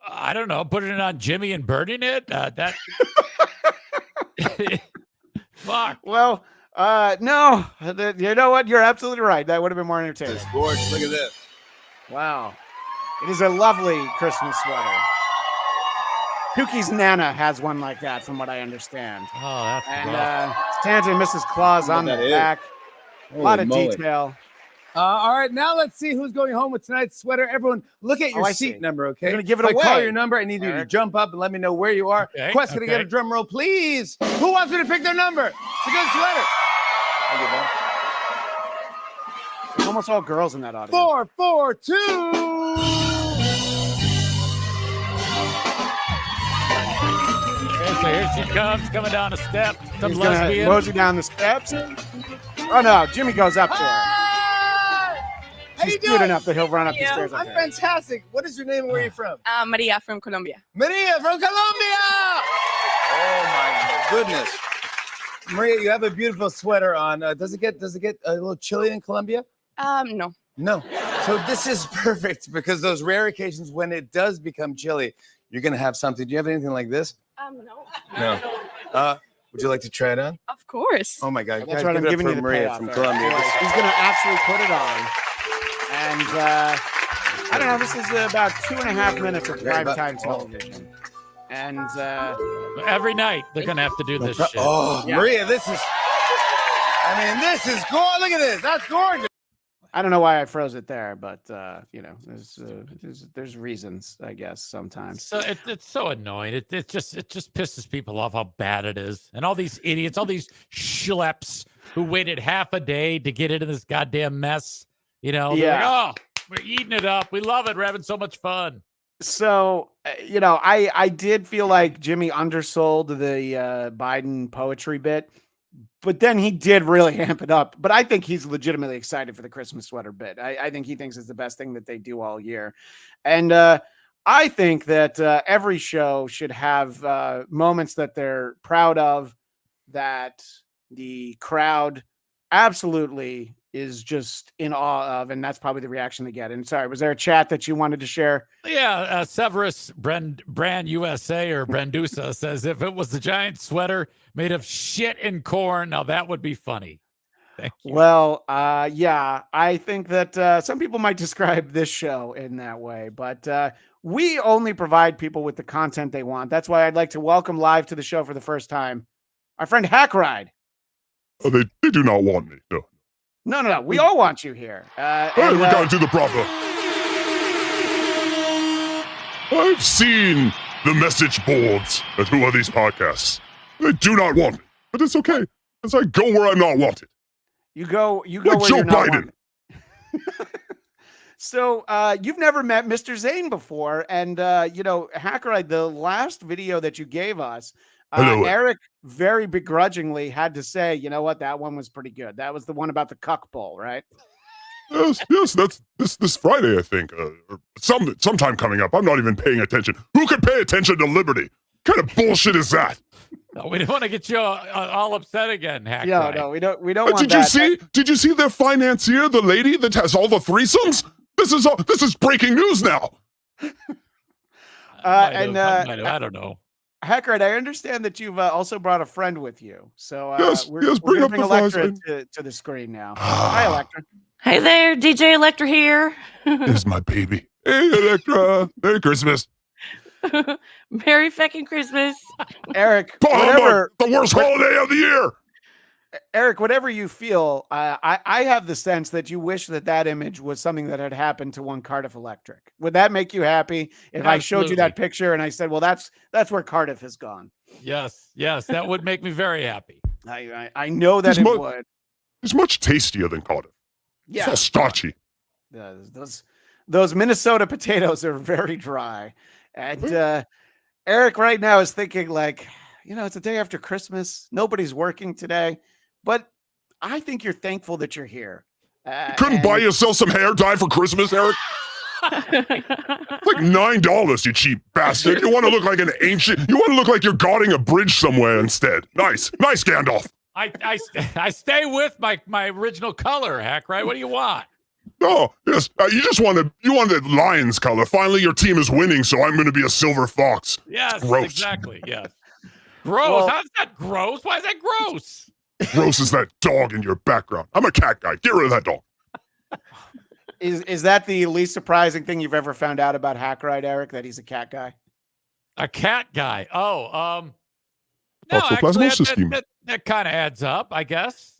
I don't know. Putting it on Jimmy and burning it? That. Fuck. Well, no. You know what? You're absolutely right. That would have been more entertaining. It's gorgeous. Look at this. Wow. It is a lovely Christmas sweater. Pookie's Nana has one like that, from what I understand. Oh, that's and Santa and Mrs. Claus on the back. A lot of detail. All right, now let's see who's going home with tonight's sweater. Everyone, look at your seat number, okay? You're going to give it if away. I call your number, I need you to jump up and let me know where you are. Okay, Quest, can I get a drum roll, please? Who wants me to pick their number? It's a good sweater. There's almost all girls in that audience. 442. Here she comes, coming down the step. Some He's gonna lesbian. mosey down the steps. Oh no, Jimmy goes up to her. She's cute enough that he'll run up the stairs. I'm fantastic. What is your name and where are you from? Maria from Colombia. Maria from Colombia! Oh my goodness. Maria, you have a beautiful sweater on. Does it get a little chilly in Colombia? No. No. So this is perfect because those rare occasions when it does become chilly, you're gonna have something. Do you have anything like this? No. No. Would you like to try it on? Of course. Oh my God! That's Guys, right. I'm give it up giving for you the Maria payoff from there. Colombia. Anyway, he's gonna actually put it on, and I don't know. This is about 2.5 minutes of primetime television, and every night they're gonna have to do this shit. Oh, Yeah. Maria, this is. I mean, this is gorgeous. Look at this. That's gorgeous. I don't know why I froze it there, but there's reasons, I guess, sometimes. So it's so annoying. It just pisses people off how bad it is, and all these idiots, all these schleps who waited half a day to get into this goddamn mess. They're like, oh, we're eating it up. We love it. We're having so much fun. So, I did feel like Jimmy undersold the Biden poetry bit, but then he did really amp it up. But I think he's legitimately excited for the Christmas sweater bit. I think he thinks it's the best thing that they do all year. And I think that every show should have moments that they're proud of, that the crowd absolutely is just in awe of, and that's probably the reaction they get. And sorry, was there a chat that you wanted to share? Yeah, Severus Brand USA or Brandusa says, if it was the giant sweater made of shit and corn, now that would be funny. Thank you. Well, yeah, I think that some people might describe this show in that way, but we only provide people with the content they want. That's why I'd like to welcome live to the show for the first time our friend Hackride. Oh, they do not want me. No. No. We all want you here. Hey, we gotta do the proper. I've seen the message boards at Who Are These Podcasts. They do not want me, but it's okay, as I go where I'm not wanted. You go Like where Joe you're not Biden. wanted. So you've never met Mr. Zane before, and Hackride, the last video that you gave us, Hello. Eric very begrudgingly had to say, you know what, that one was pretty good. That was the one about the cuck bowl, right? Yes, that's this Friday, I think. Or sometime coming up. I'm not even paying attention. Who could pay attention to Liberty? What kind of bullshit is that? No, we don't want to get you all upset again, Hackride. No, we don't want did that. Did you see their financier, the lady that has all the threesomes? This is breaking news now. I don't know. Hackride, I understand that you've also brought a friend with you. So Yes, we're bring going to up bring the Electra flies. to the screen now. Hi, Electra. Hey there, DJ Electra here. Here's my baby. Hey, Electra. Merry Christmas. Merry fucking Christmas. Eric, the worst holiday of the year. Eric, whatever you feel, I have the sense that you wish that image was something that had happened to one Cardiff Electric. Would that make you happy if I showed you that picture and I said, well, that's where Cardiff has gone? Yes, that would make me very happy. I know that it would. It's much tastier than Cardiff. Yeah. It's all starchy. Those Minnesota potatoes are very dry. And Eric right now is thinking like, it's the day after Christmas. Nobody's working today. But I think you're thankful that you're here. You couldn't buy yourself some hair dye for Christmas, Eric? Like $9, you cheap bastard. You want to look like an ancient. You want to look like you're guarding a bridge somewhere instead. Nice, Gandalf. I stay with my original color, Hackride. What do you want? Oh, yes. You want the lion's color. Finally, your team is winning, so I'm going to be a silver fox. Yes, Gross. exactly. Yes. Gross. Well, How's that gross? Why is that gross? Gross is that dog in your background. I'm a cat guy. Get rid of that dog. Is that the least surprising thing you've ever found out about Hackride, Eric, that he's a cat guy? A cat guy. Oh, no, actually, that kind of adds up, I guess,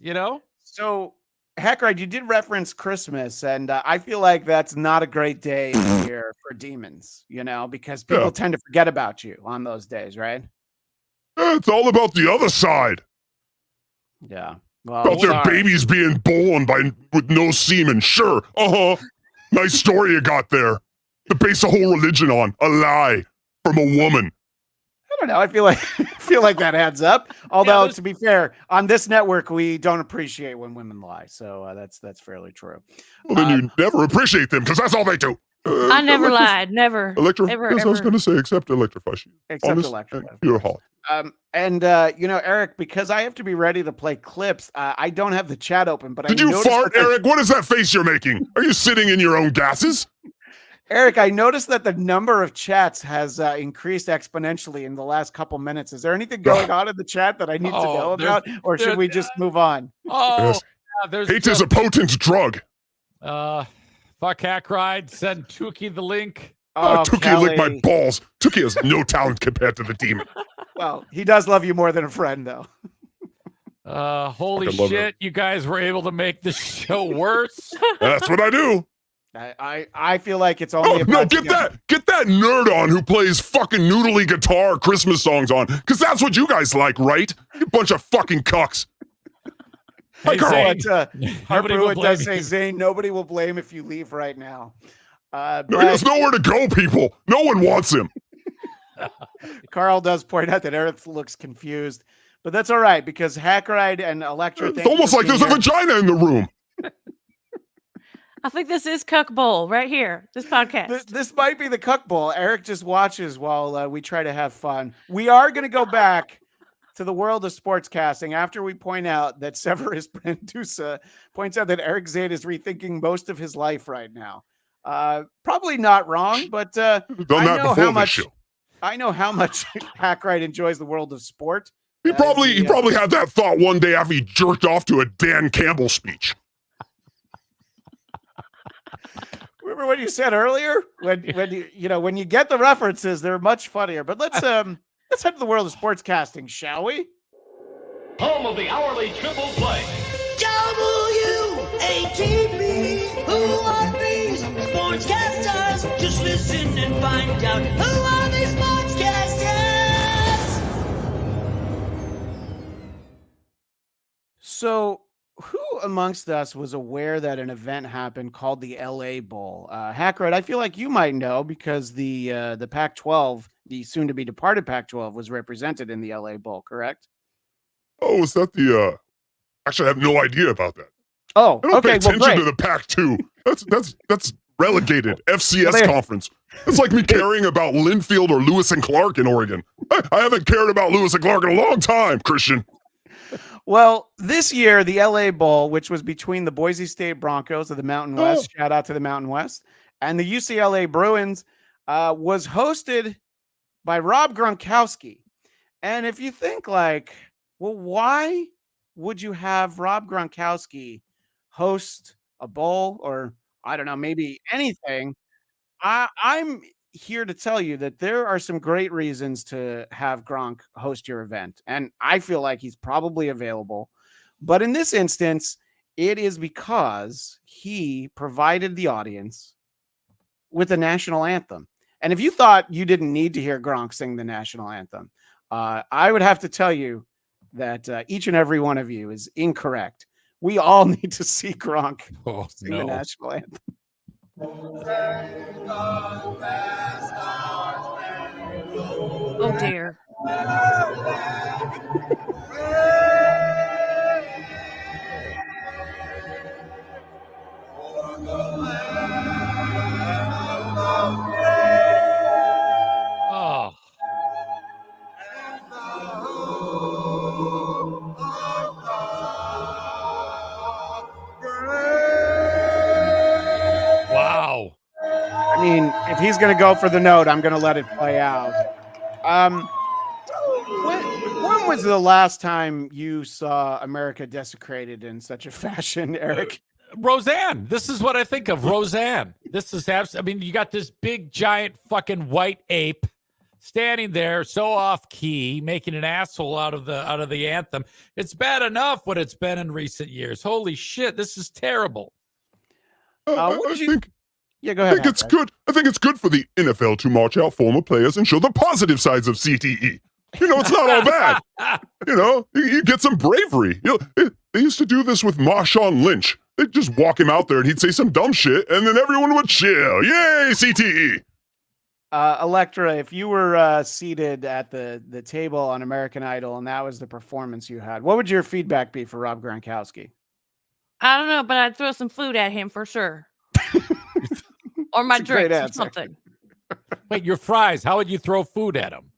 So, Hackride, you did reference Christmas, and I feel like that's not a great day here for demons, because people tend to forget about you on those days, right? Yeah, it's all about the other side. Yeah. Well, About their babies being born with no semen. Sure. Nice story you got there. To base a whole religion on a lie from a woman. I don't know. I feel like that adds up. Although to be fair, on this network we don't appreciate when women lie, so that's fairly true. Well, then you never appreciate them because that's all they do. I never lied. Never. Ever. I was going to say, except electrify. Except electrify. You're hot. Eric, because I have to be ready to play clips, I don't have the chat open. But Did you fart, Eric? What is that face you're making? Are you sitting in your own gases? Eric, I noticed that the number of chats has increased exponentially in the last couple minutes. Is there anything going on in the chat that I need to know about, or should we just move on? Yes. Hate is a potent drug. Fuck Hackride. Send Tukey the link. Tukey licked my balls. Tukey has no talent compared to the demon. Well, he does love you more than a friend, though. Holy shit! You guys were able to make this show worse. That's what I do. I feel like it's only. Get that nerd on who plays fucking noodly guitar Christmas songs on, because that's what you guys like, right? You bunch of fucking cucks. Hey, Harper Pruitt does say, Zane, nobody will blame if you leave right now. He has nowhere to go, people. No one wants him. Carl does point out that Eric looks confused, but that's all right because Hackride and Electra. It's almost like there's a vagina in the room. I think this is Cuck Bowl right here. This podcast. This might be the Cuck Bowl. Eric just watches while we try to have fun. We are going to go back to the world of sportscasting after we point out that Severus Brandusa points out that Eric Zane is rethinking most of his life right now. Probably not wrong, but I know how much Hackride enjoys the world of sport. He probably had that thought one day after he jerked off to a Dan Campbell speech. Remember what you said earlier? When you get the references, they're much funnier. But let's head to the world of sportscasting, shall we? Home of the hourly triple play. WATB, who are these sportscasters? Just listen and find out who are these sportscasters. So, who amongst us was aware that an event happened called the LA Bowl? Hackride, I feel like you might know because the Pac-12, the soon-to-be departed Pac-12, was represented in the LA Bowl, correct? Oh, is that the? Actually, I have no idea about that. Oh, I don't pay okay. attention to the Pac-2. That's relegated FCS conference. It's like me caring about Linfield or Lewis and Clark in Oregon. I haven't cared about Lewis and Clark in a long time, Christian. Well, this year, the LA Bowl, which was between the Boise State Broncos of the Mountain West, shout out to the Mountain West, and the UCLA Bruins, was hosted by Rob Gronkowski. And if you think like, well, why would you have Rob Gronkowski host a bowl or, I don't know, maybe anything? I'm here to tell you that there are some great reasons to have Gronk host your event. And I feel like he's probably available. But in this instance, it is because he provided the audience with the national anthem. And if you thought you didn't need to hear Gronk sing the national anthem, I would have to tell you that each and every one of you is incorrect. We all need to see Gronk sing the national anthem. Oh dear. Oh. Wow. I mean, if he's going to go for the note, I'm going to let it play out. When was the last time you saw America desecrated in such a fashion, Eric? Roseanne. This is what I think of. Roseanne. This is I mean, you got this big, giant, fucking white ape standing there, so off key, making an asshole out of the anthem. It's bad enough what it's been in recent years. Holy shit, this is terrible. I think Yeah, go ahead. I think it's good. I think it's good for the NFL to march out former players and show the positive sides of CTE. You know, it's not all bad. You know, you get some bravery. You know, they used to do this with Marshawn Lynch. They'd just walk him out there and he'd say some dumb shit, and then everyone would cheer. Yay, CTE. Electra, if you were seated at the table on American Idol and that was the performance you had, what would your feedback be for Rob Gronkowski? I don't know, but I'd throw some food at him for sure. Or my That's a great drinks or answer. something. Wait, your fries. How would you throw food at him?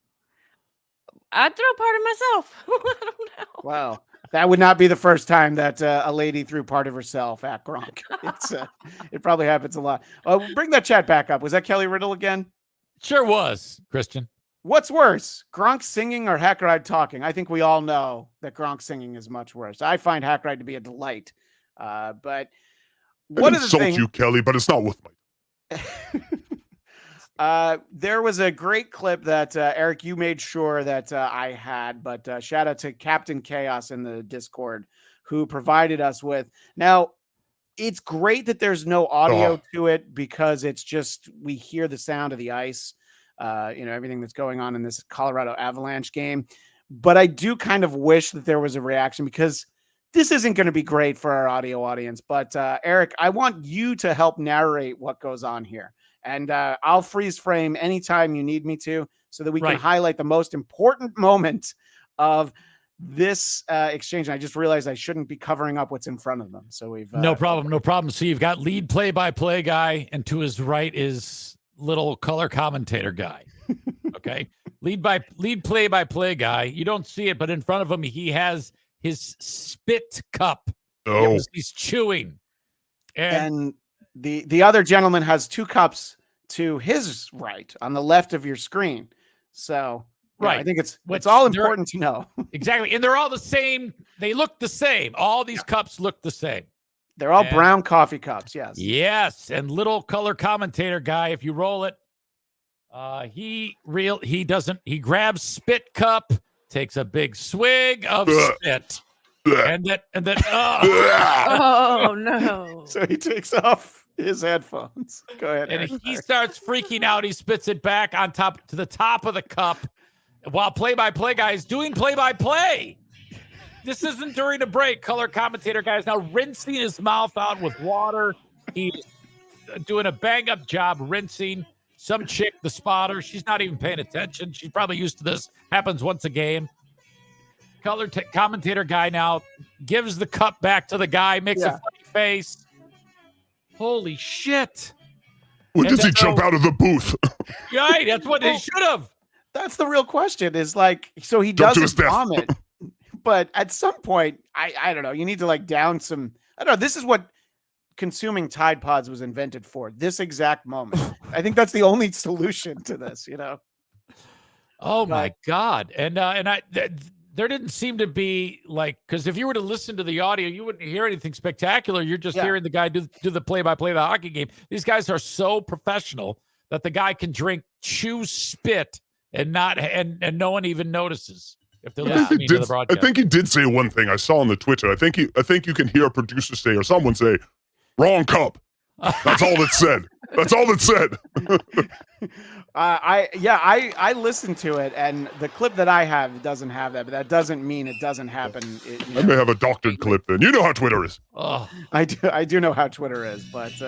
I'd throw part of myself. I don't know. Wow. That would not be the first time that a lady threw part of herself at Gronk. It probably happens a lot. Bring that chat back up. Was that Kelly Riddle again? Sure was, Christian. What's worse, Gronk singing or Hackride talking? I think we all know that Gronk singing is much worse. I find Hackride to be a delight. But one of the insult things you, Kelly, but it's not worth my. there was a great clip that Eric, you made sure that I had, but shout out to Captain Chaos in the Discord who provided us with. Now, it's great that there's no audio to it because it's just we hear the sound of the ice, everything that's going on in this Colorado Avalanche game. But I do kind of wish that there was a reaction because this isn't going to be great for our audio audience. But Eric, I want you to help narrate what goes on here. And I'll freeze frame anytime you need me to so that we can highlight the most important moment of this exchange. And I just realized I shouldn't be covering up what's in front of them. So we've no problem. So you've got lead play-by-play guy, and to his right is little color commentator guy. Okay, lead play-by-play guy. You don't see it, but in front of him he has his spit cup. Oh, he's chewing, and the other gentleman has two cups to his right on the left of your screen. So I think it's all important to know. Exactly. And they're all the same. They look the same. All these cups look the same. They're all brown coffee cups. Yes. Yes. And little color commentator guy, if you roll it, he grabs spit cup, takes a big swig of spit. And then oh no. So he takes off his headphones. Go ahead. And he starts freaking out. He spits it back on top to the top of the cup while play-by-play guy is doing play-by-play. This isn't during a break. Color commentator guy is now rinsing his mouth out with water. He's doing a bang-up job rinsing. Some chick, the spotter, she's not even paying attention. She's probably used to this. Happens once a game. Color commentator guy now gives the cup back to the guy, makes a funny face. Holy shit. When does he jump out of the booth? Right, that's what they should have. That's the real question is like, so he doesn't vomit, but at some point, I don't know, you need to like down some, I don't know, this is what consuming Tide Pods was invented for, this exact moment. I think that's the only solution to this, Oh my God. And there didn't seem to be like, because if you were to listen to the audio, you wouldn't hear anything spectacular. You're just hearing the guy do the play-by-play of the hockey game. These guys are so professional that the guy can chew spit and no one even notices if they're listening to the broadcast. I think he did say one thing I saw on the Twitter. I think you can hear a producer say or someone say, "Wrong cup." That's all it said. That's all it said. I listened to it, and the clip that I have doesn't have that, but that doesn't mean it doesn't happen. I may have a doctored clip then. You know how Twitter is. Oh, I do know how Twitter is, but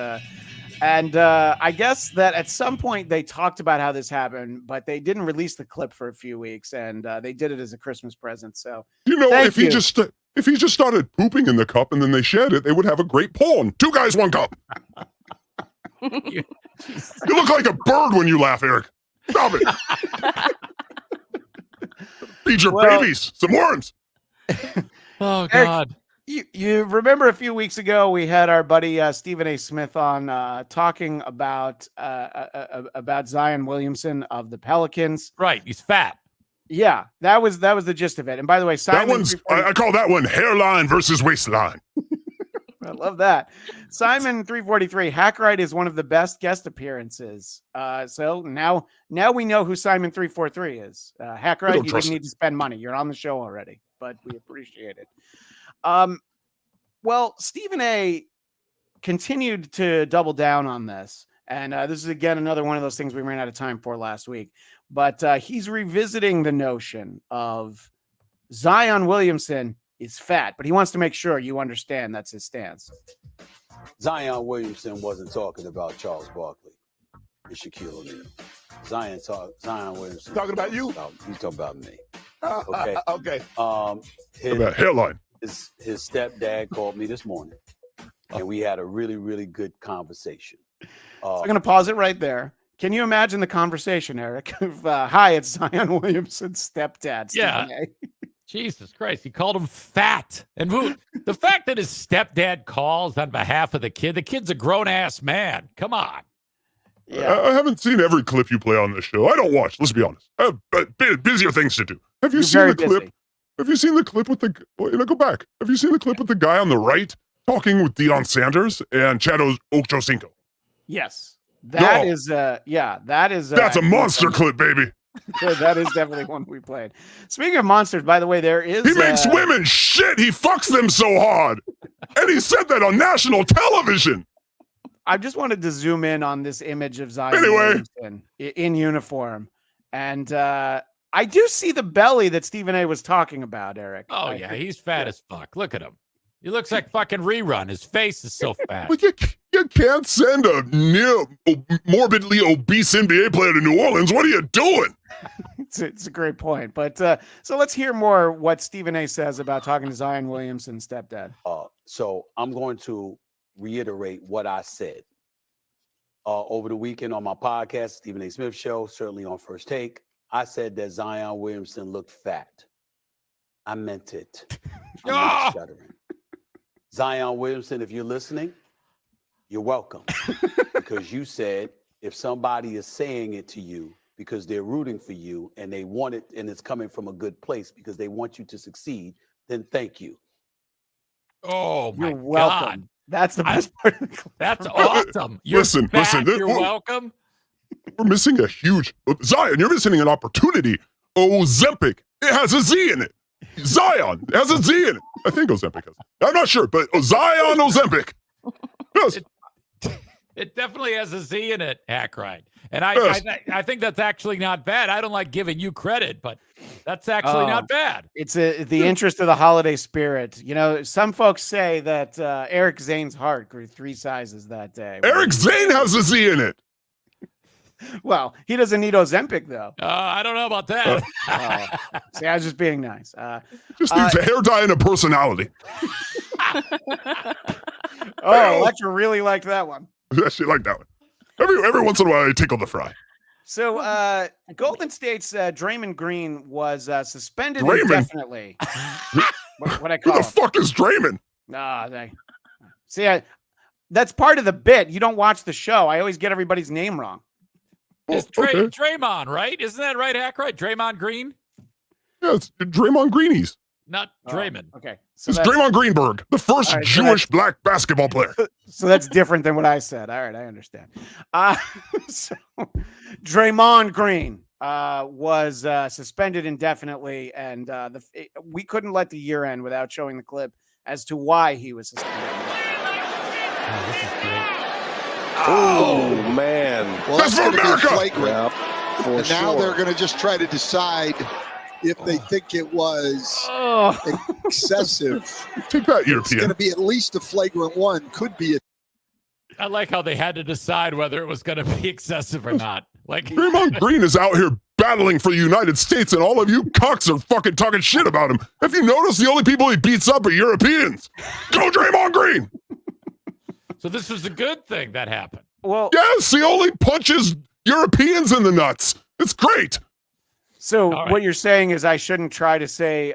I guess that at some point they talked about how this happened, but they didn't release the clip for a few weeks, and they did it as a Christmas present. So if he just started pooping in the cup and then they shared it, they would have a great porn. 2 guys, 1 cup. You look like a bird when you laugh, Eric. Stop it. Feed your babies some worms. Oh, God. Eric, you remember a few weeks ago we had our buddy Stephen A. Smith on talking about Zion Williamson of the Pelicans. Right. He's fat. Yeah, that was the gist of it. And by the way, Simon, I call that one hairline versus waistline. I love that. Simon 343, Hackride is one of the best guest appearances. So now we know who Simon 343 is. Hackride, you didn't need to spend money. You're on the show already, but we appreciate it. Well, Stephen A. continued to double down on this. And this is, again, another one of those things we ran out of time for last week. But he's revisiting the notion of Zion Williamson is fat, but he wants to make sure you understand that's his stance. Zion Williamson wasn't talking about Charles Barkley and Shaquille O'Neal. Zion Williamson. Talking about you? He's talking about me. Okay. Okay. That headline. His stepdad called me this morning, and we had a really, really good conversation. So I'm going to pause it right there. Can you imagine the conversation, Eric? Hi, it's Zion Williamson's stepdad. Yeah. Stephen A. Jesus Christ. He called him fat. And the fact that his stepdad calls on behalf of the kid's a grown-ass man. Come on. Yeah. I haven't seen every clip you play on this show. I don't watch, let's be honest. I have busier things to do. Have you seen the clip? Have you seen the clip with go back. Have you seen the clip with the guy on the right talking with Deion Sanders and Chad Ochocinco? Yes. That is That's a monster clip, baby. That is definitely one we played. Speaking of monsters, by the way, there is. He makes women shit. He fucks them so hard. And he said that on national television. I just wanted to zoom in on this image of Zion Williamson in uniform. And I do see the belly that Stephen A. was talking about, Eric. Oh, yeah. He's fat as fuck. Look at him. He looks like fucking Rerun. His face is so fat. But you can't send a morbidly obese NBA player to New Orleans. What are you doing? It's a great point. But so let's hear more what Stephen A. says about talking to Zion Williamson's stepdad. So I'm going to reiterate what I said over the weekend on my podcast, Stephen A. Smith Show, certainly on First Take. I said that Zion Williamson looked fat. I meant it. I'm not shuddering. Zion Williamson, if you're listening, you're welcome. Because you said if somebody is saying it to you because they're rooting for you and they want it and it's coming from a good place because they want you to succeed, then thank you. Oh, my You're welcome. God. That's the best part of the clip. That's awesome. Listen. You're welcome. We're missing a huge Zion. You're missing an opportunity. Ozempic. It has a Z in it. Zion has a Z in it. I think Ozempic has. I'm not sure, but Zion Ozempic. Yes. It definitely has a Z in it, Hackride. And I think that's actually not bad. I don't like giving you credit, but that's actually not bad. It's the interest of the holiday spirit. You know, some folks say that Eric Zane's heart grew 3 sizes that day. Eric Zane has a Z in it. Well, he doesn't need Ozempic, though. I don't know about that. See, I was just being nice. Just needs a hair dye and a personality. Electra really liked that one. She liked that one. Every once in a while, I tickle the fry. So, Golden State's Draymond Green was suspended indefinitely. what I call Who the fuck is Draymond? That's part of the bit. You don't watch the show. I always get everybody's name wrong. It's Draymond, right? Isn't that right, Hackride? Draymond Green? Yeah, it's Draymond Greenies. Not Draymond. Okay. So it's Draymond Greenberg, the first Jewish black basketball player. So that's different than what I said. All right, I understand. So Draymond Green was suspended indefinitely, and we couldn't let the year end without showing the clip as to why he was suspended. Oh, this is great. Oh, man. Well, that's going to be flagrant. Yeah, for and now sure. they're going to just try to decide if they think it was excessive. Take that, European. It's going to be at least a flagrant one. Could be a I like how they had to decide whether it was going to be excessive or not. Like Draymond Green is out here battling for the United States, and all of you cucks are fucking talking shit about him. If you notice, the only people he beats up are Europeans. Go Draymond Green! So this was a good thing that happened. Well, yes, he only punches Europeans in the nuts. It's great. So what you're saying is I shouldn't try to say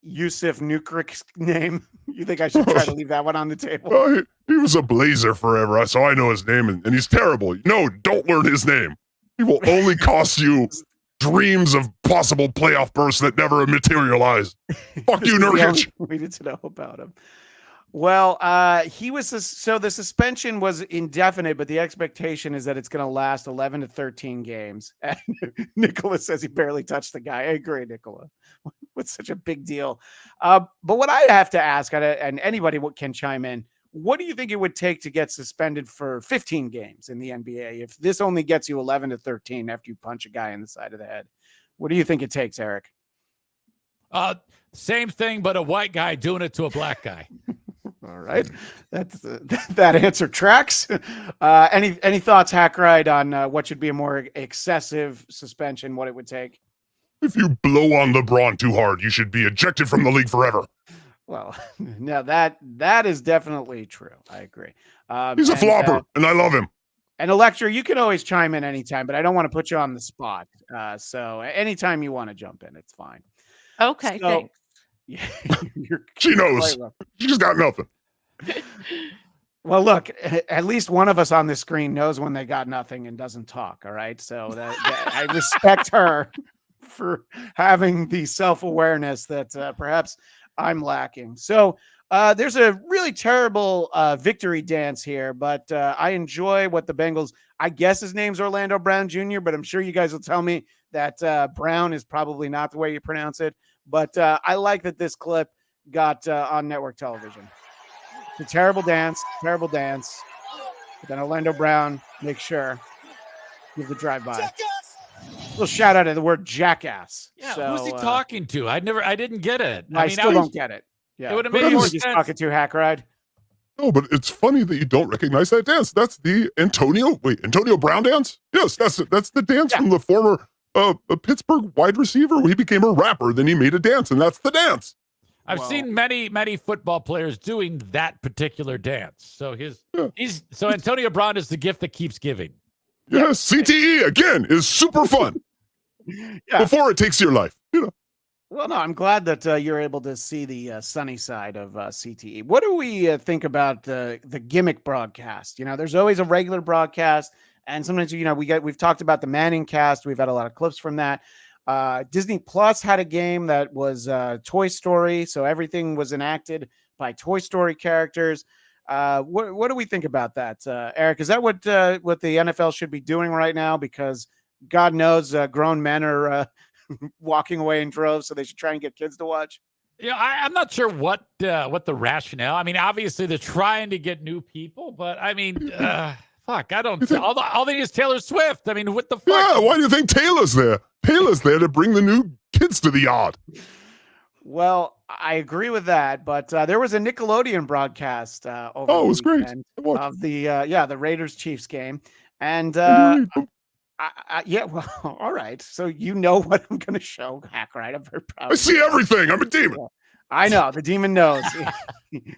Yusuf Nukrik's name? You think I should try to leave that one on the table? He was a Blazer forever, so I know his name, and he's terrible. No, don't learn his name. He will only cost you dreams of possible playoff bursts that never materialized. Fuck you, Nurkic. We need to know about him. Well, he was so the suspension was indefinite, but the expectation is that it's going to last 11 to 13 games. And Nicholas says he barely touched the guy. I agree, Nicola. What's such a big deal? But what I have to ask, and anybody can chime in, what do you think it would take to get suspended for 15 games in the NBA if this only gets you 11 to 13 after you punch a guy in the side of the head? What do you think it takes, Eric? Same thing, but a white guy doing it to a black guy. All right, that's that answer tracks. Any thoughts, Hackride, on what should be a more excessive suspension? What it would take? If you blow on LeBron too hard, you should be ejected from the league forever. Well, now that is definitely true. I agree. He's a flopper, and I love him. And Electra, you can always chime in anytime, but I don't want to put you on the spot. So anytime you want to jump in, it's fine. Okay, thanks. Yeah, she knows. She's got nothing. Well, look, at least one of us on this screen knows when they got nothing and doesn't talk. All right. So I respect her for having the self-awareness that perhaps I'm lacking. So there's a really terrible victory dance here, but I enjoy what the Bengals, I guess his name's Orlando Brown Jr., but I'm sure you guys will tell me that Brown is probably not the way you pronounce it. But I like that this clip got on network television. It's a terrible dance. But then Orlando Brown makes sure give the drive-by. Little shout out to the word jackass. Yeah, so, who's he talking to? I didn't get it. I still don't get it. Yeah, it would have made more sense. Talking to Hackride. No, but it's funny that you don't recognize that dance. That's the Antonio Brown dance. Yes, that's the dance from the former Pittsburgh wide receiver. He became a rapper, then he made a dance, and that's the dance. I've seen many football players doing that particular dance. So Antonio Brown is the gift that keeps giving. Yes, CTE again is super fun. Before it takes your life, Well, no, I'm glad that you're able to see the sunny side of CTE. What do we think about the gimmick broadcast? There's always a regular broadcast, and sometimes we've talked about the Manning cast. We've had a lot of clips from that. Disney Plus had a game that was Toy Story, so everything was enacted by Toy Story characters. What do we think about that, Eric? Is that what the NFL should be doing right now? Because God knows grown men are walking away in droves, so they should try and get kids to watch. Yeah, I'm not sure what the rationale. I mean, obviously they're trying to get new people, but I mean, fuck, I don't. All they need is Taylor Swift. I mean, what the fuck? Yeah, why do you think Taylor's there? Taylor's there to bring the new kids to the yard. Well, I agree with that, but there was a Nickelodeon broadcast over it was great. Of the Raiders Chiefs game, and well, all right. So you know what I'm going to show, Hackride. I'm very proud. I see everything. I'm a demon. I know the demon knows.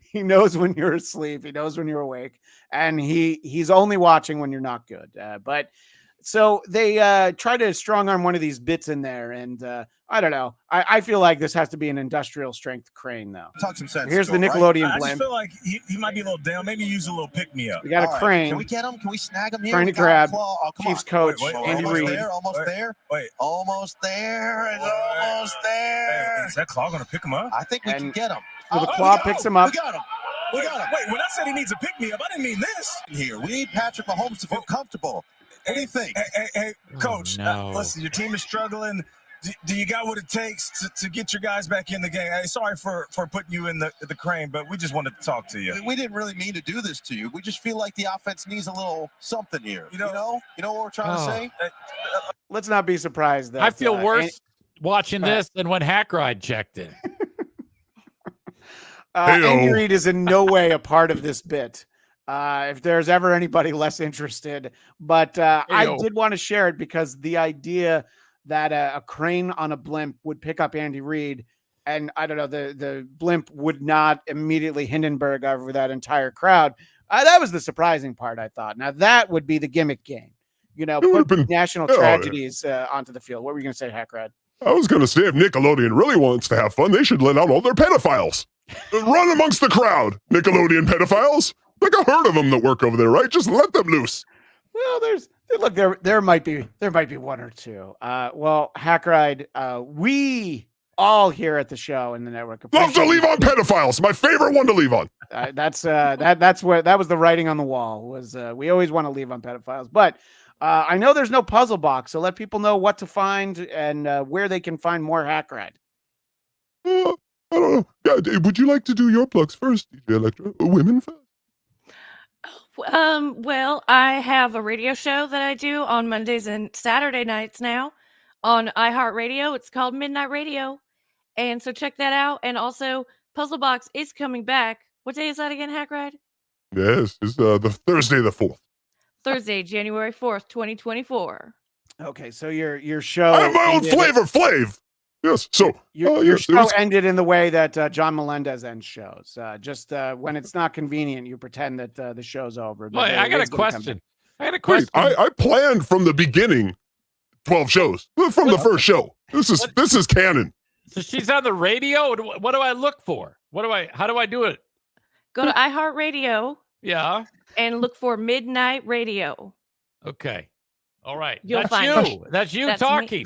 He knows when you're asleep. He knows when you're awake, and he's only watching when you're not good. But so they try to strong arm one of these bits in there, and I don't know. I feel like this has to be an industrial strength crane, though. Talk some sense. Here's the Nickelodeon I blimp. just feel like he might be a little down. Maybe use a little pick me up. We got a crane. Can we get him? Can we snag him here? Trying to grab Chiefs coach Andy Reid. Almost there. Almost there. It's almost there. Is that claw going to pick him up? I think we can get him. So the claw picks him up. We got him. Wait, when I said he needs a pick me up, I didn't mean this. Here, we need Patrick Mahomes to feel comfortable. Anything. Hey, coach. Listen, your team is struggling. Do you got what it takes to get your guys back in the game? Hey, sorry for putting you in the crane, but we just wanted to talk to you. We didn't really mean to do this to you. We just feel like the offense needs a little something here. You know what we're trying to say? Let's not be surprised that I feel worse watching this than when Hackride checked in. Andy Reid is in no way a part of this bit. If there's ever anybody less interested, but I did want to share it because the idea that a crane on a blimp would pick up Andy Reid, and I don't know, the blimp would not immediately Hindenburg over that entire crowd. That was the surprising part, I thought. Now that would be the gimmick game, put national tragedies onto the field. What were you going to say, Hackride? I was going to say, if Nickelodeon really wants to have fun, they should let out all their pedophiles. Run amongst the crowd, Nickelodeon pedophiles. Like a herd of them that work over there, right? Just let them loose. Well, there might be one or two. Well, Hackride, we all here at the show in the network love to leave on pedophiles. My favorite one to leave on. That's where that was the writing on the wall. Was we always want to leave on pedophiles, but I know there's no puzzle box, so let people know what to find and where they can find more Hackride. I don't know. Yeah, would you like to do your plugs first, DJ Electra? Women first. Well, I have a radio show that I do on Mondays and Saturday nights now on iHeartRadio. It's called Midnight Radio. And so check that out. And also Puzzle Box is coming back What day is that again, Hackride? Yes, it's the Thursday the 4th. Thursday, January 4th, 2024. Okay, so your show. I have my own Flavor Flav. Yes, so your show ended in the way that John Melendez ends shows. Just when it's not convenient, you pretend that the show's over. Well, I got a question. I planned from the beginning 12 shows from the first show. This is canon. So she's on the radio. What do I look for? How do I do it? Go to iHeartRadio. Yeah. And look for Midnight Radio. Okay. All right. You'll find you. That's you That's talking. me.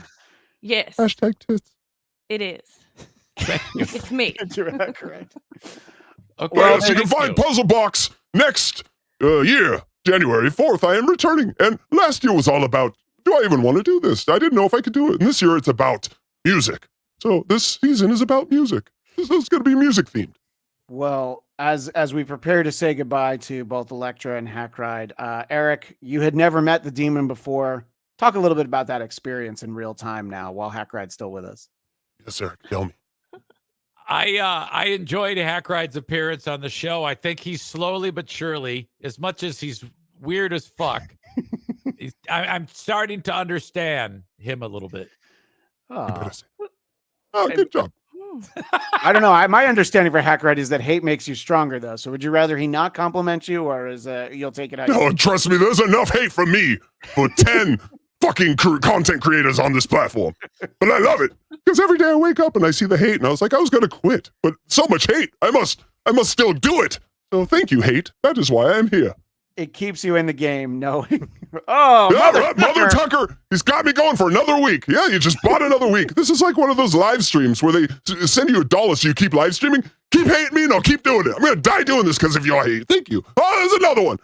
Yes. Hashtag tits. It is. It's me. Correct. Okay. Well, so you can find Puzzle Box next year, January 4th. I am returning. And last year was all about, do I even want to do this? I didn't know if I could do it. And this year it's about music. So this season is about music. This is going to be music themed. Well, as we prepare to say goodbye to both Elektra and Hackride, Eric, you had never met the demon before. Talk a little bit about that experience in real time now while Hackride's still with us. Yes, Eric. Tell me. I enjoyed Hackride's appearance on the show. I think he's slowly but surely, as much as he's weird as fuck, I'm starting to understand him a little bit. Oh, good job. I don't know. My understanding for Hackride is that hate makes you stronger, though. So would you rather he not compliment you, or is you'll take it out? No, trust me, there's enough hate from me for 10 fucking content creators on this platform. But I love it because every day I wake up and I see the hate, and I was like, I was gonna quit, but so much hate, I must still do it. So thank you, hate. That is why I am here. It keeps you in the game knowing. Oh, yeah, Mother Tucker, he's got me going for another week. Yeah, you just bought another week. This is like one of those live streams where they send you $1 so you keep live streaming. Keep hating me and I'll keep doing it. I'm going to die doing this because of your hate. Thank you. Oh, there's another one.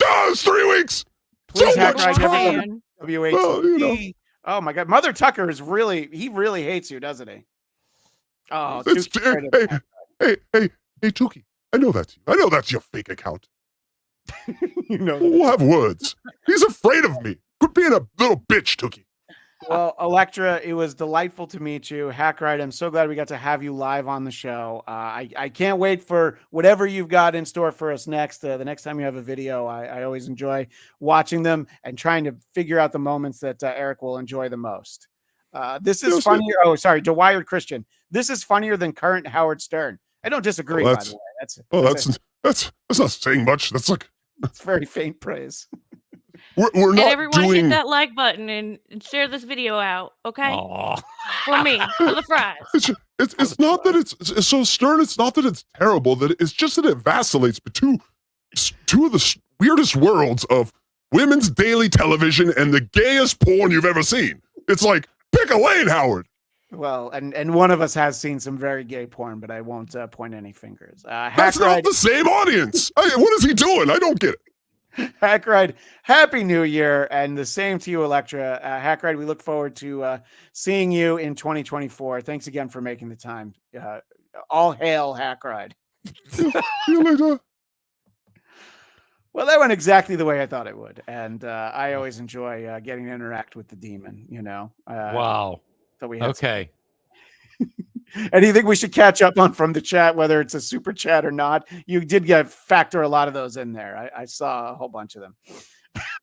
Oh, it's 3 weeks. Please, so much Hackride, time. Well, you know. Oh my God, Mother Tucker is really hates you, doesn't he? Oh, hey, Tukey. I know that's you. I know that's your fake account. You know, we'll have words. He's afraid of me. Quit being a little bitch, Tukey. Well, Elektra, it was delightful to meet you. Hackride, I'm so glad we got to have you live on the show. I can't wait for whatever you've got in store for us next. The next time you have a video, I always enjoy watching them and trying to figure out the moments that Eric will enjoy the most. This is funnier. Oh, sorry, Dwyer Christian. This is funnier than current Howard Stern. I don't disagree, by the way. That's not saying much. That's like it's very faint praise. We're not everyone doing hit that like button and share this video out, okay? For me, for the fries. It's not that it's so Stern. It's not that it's terrible. That it's just that it vacillates between two of the weirdest worlds of women's daily television and the gayest porn you've ever seen. It's like pick a lane, Howard. Well, and one of us has seen some very gay porn, but I won't point any fingers. That's not the same audience. What is he doing? I don't get it. Hackride, Happy New Year, and the same to you, Elektra. Hackride, we look forward to seeing you in 2024. Thanks again for making the time. All hail, Hackride. See you later. Well, that went exactly the way I thought it would, and I always enjoy getting to interact with the demon. You know. Wow. So we had okay. Anything we should catch up on from the chat, whether it's a super chat or not? You did factor a lot of those in there. I saw a whole bunch of them.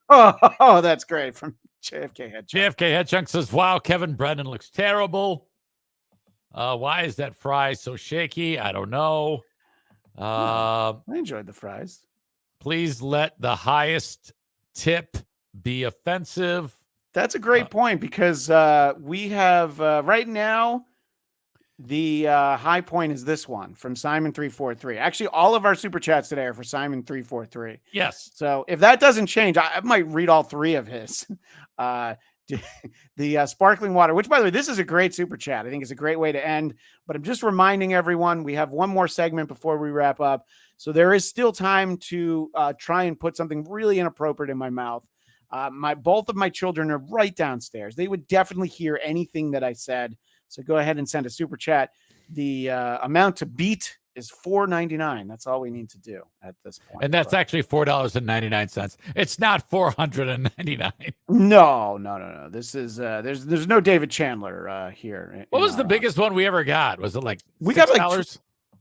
Oh, that's great. From JFK Head. JFK Head Chunk says, wow, Kevin Brennan looks terrible. Why is that fry so shaky? I don't know. I enjoyed the fries. Please let the highest tip be offensive. That's a great point because we have right now the high point is this one from Simon343. Actually, all of our super chats today are for Simon343. Yes. So if that doesn't change, I might read all three of his. The sparkling water, which by the way, this is a great super chat. I think it's a great way to end. But I'm just reminding everyone we have one more segment before we wrap up. So there is still time to try and put something really inappropriate in my mouth. Both of my children are right downstairs. They would definitely hear anything that I said. So go ahead and send a super chat. The amount to beat is $4.99. That's all we need to do at this point. And that's actually $4.99. It's not $499. No. This is there's no David Chandler here. What was the biggest one we ever got? Was it like $6? We got like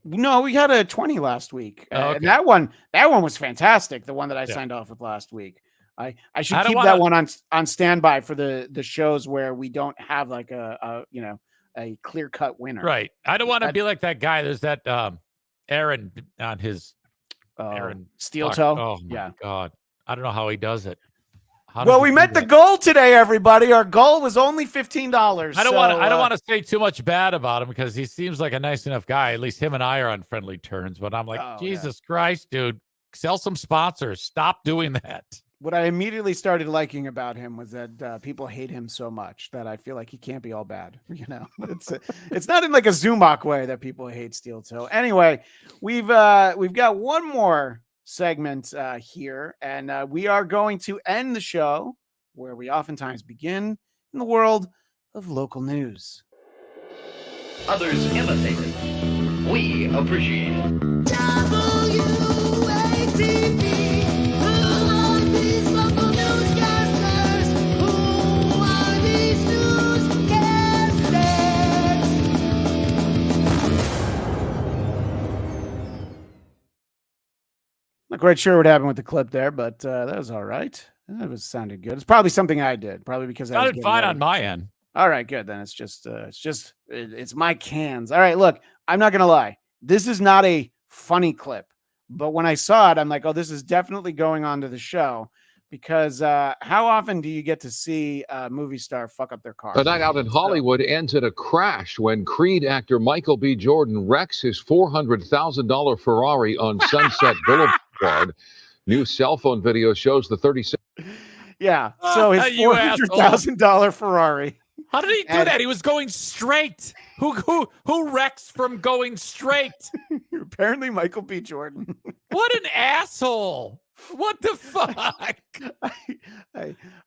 No, we had a 20 last week. Oh, okay. And that one was fantastic. The one that I Yeah. signed off with last week. I should I don't keep that wanna- one on standby for the shows where we don't have like a clear cut winner. Right. I don't want to be like that guy. There's that Aaron on his Aaron Steel Fuck. toe. Oh my Yeah. God. I don't know how he does it. Well, we met the goal today, everybody. Our goal was only $15. I don't want to say too much bad about him because he seems like a nice enough guy. At least him and I are on friendly terms. But I'm like, Jesus Christ, dude, sell some sponsors. Stop doing that. What I immediately started liking about him was that people hate him so much that I feel like he can't be all bad. It's not in like a Zumach way that people hate Steel Toe. Anyway, we've got one more segment here, and we are going to end the show where we oftentimes begin in the world of local news. Others imitate it. We appreciate it. Not quite sure what happened with the clip there, but that was all right. That was sounded good. It's probably something I did, probably because I was Sounded getting fine ready. on my end. All right, good. Then it's my cans. All right, look, I'm not gonna lie. This is not a funny clip, but when I saw it, I'm like, oh, this is definitely going on to the show because how often do you get to see a movie star fuck up their car? A night out in Hollywood ends in a crash when Creed actor Michael B. Jordan wrecks his $400,000 Ferrari on Sunset Boulevard. New cell phone video shows the 36. Yeah, so his You $400,000 Ferrari. How did he do that? He was going straight. Who wrecks from going straight? Apparently, Michael B. Jordan. What an asshole! What the fuck?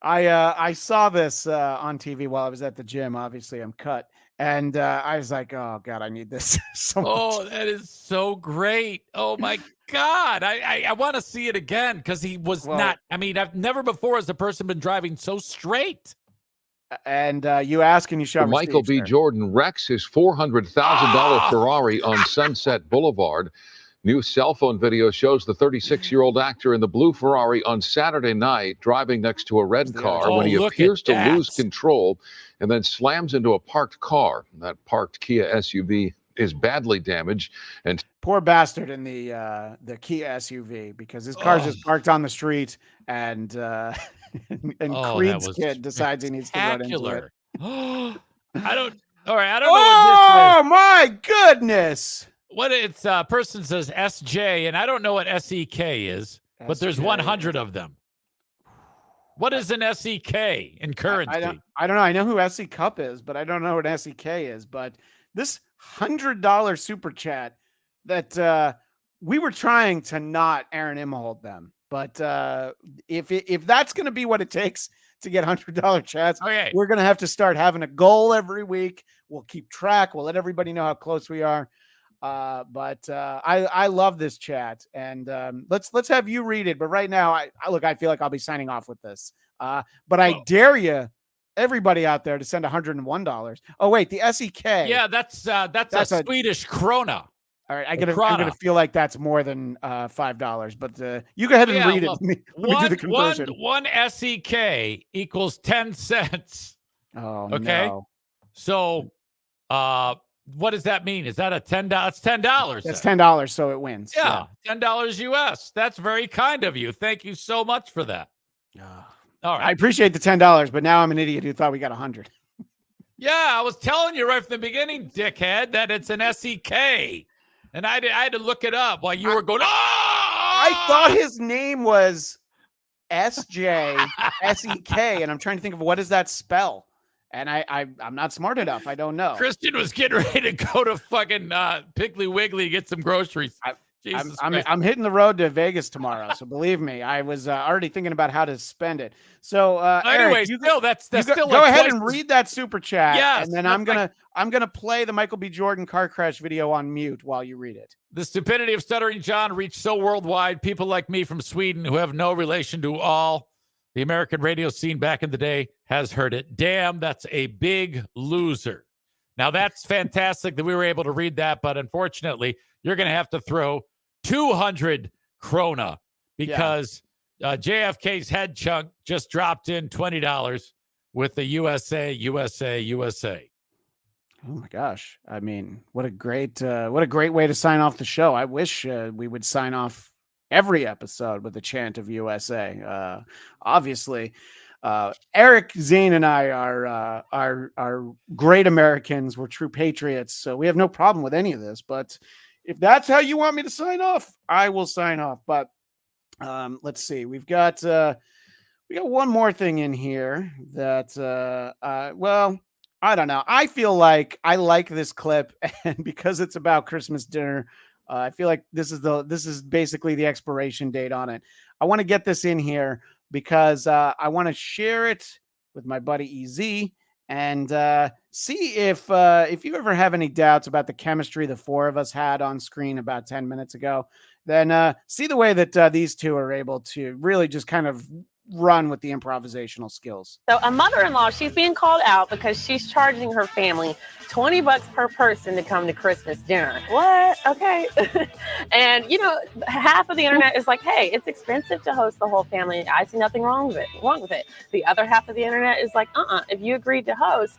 I saw this on TV while I was at the gym. Obviously, I'm cut, and I was like, "Oh God, I need this." so Oh, much. that is so great! Oh my God, I want to see it again because he was not. I mean, I've never before as a person been driving so straight. And you ask and you shall Michael receive, B. sir. Jordan wrecks his $400,000 Ferrari on Sunset Boulevard. New cell phone video shows the 36-year-old actor in the blue Ferrari on Saturday night driving next to a red car when he appears to lose control and then slams into a parked car. That parked Kia SUV is badly damaged. And Poor bastard in the Kia SUV because his car's just parked on the street and Creed's kid decides he needs to run into it. I don't know what Oh my goodness! What it's person says SJ, and I don't know what SEK is, but there's 100 of them. What is an SEK in currency? I don't know. I know who SE Cup is, but I don't know what SEK is. But this $100 super chat that we were trying to not Aaron Imhold them, but if that's going to be what it takes to get $100 chats, we're going to have to start having a goal every week. We'll keep track. We'll let everybody know how close we are. But I love this chat, and let's have you read it. But right now, I feel like I'll be signing off with this. But I dare you, everybody out there, to send $101. Oh wait, the SEK. Yeah, that's a Swedish krona. All right, I'm gonna feel like that's more than $5. But you go ahead and read it. Let me do the conversion. One SEK equals 10 cents. Oh, okay. no. So, what does that mean? Is that a $10? It's $10. That's $10, so it wins. Yeah, $10 US. That's very kind of you. Thank you so much for that. All right. I appreciate the $10, but now I'm an idiot who thought we got 100. Yeah, I was telling you right from the beginning, dickhead, that it's an SEK. And I had to look it up while you were going, I thought his name was SJ SEK, and I'm trying to think of what does that spell. And I'm not smart enough. I don't know. Christian was getting ready to go to fucking Piggly Wiggly to get some groceries. I'm hitting the road to Vegas tomorrow, so believe me, I was already thinking about how to spend it. So anyway, Eric, that's go still go ahead twice and as- read that super chat, Yes, and then I'm gonna play the Michael B. Jordan car crash video on mute while you read it. The stupidity of Stuttering John reached so worldwide, people like me from Sweden who have no relation to all the American radio scene back in the day has heard it. Damn, that's a big loser. Now, that's fantastic that we were able to read that, but unfortunately, you're going to have to throw 200 krona because JFK's head chunk just dropped in $20 with the USA. Oh my gosh. I mean, what a great way to sign off the show. I wish we would sign off every episode with a chant of USA. Obviously, Eric, Zane, and I are great Americans. We're true patriots, so we have no problem with any of this. But if that's how you want me to sign off, I will sign off. But let's see. We got one more thing in here that well, I don't know. I feel like I like this clip, and because it's about Christmas dinner, I feel like this is basically the expiration date on it. I want to get this in here because I want to share it with my buddy EZ and see if you ever have any doubts about the chemistry the four of us had on screen about 10 minutes ago, then see the way that these two are able to really just kind of run with the improvisational skills. So a mother-in-law, she's being called out because she's charging her family $20 per person to come to Christmas dinner. What? Okay. And half of the internet is like, hey, it's expensive to host the whole family. I see nothing wrong with it. The other half of the internet is like, if you agreed to host,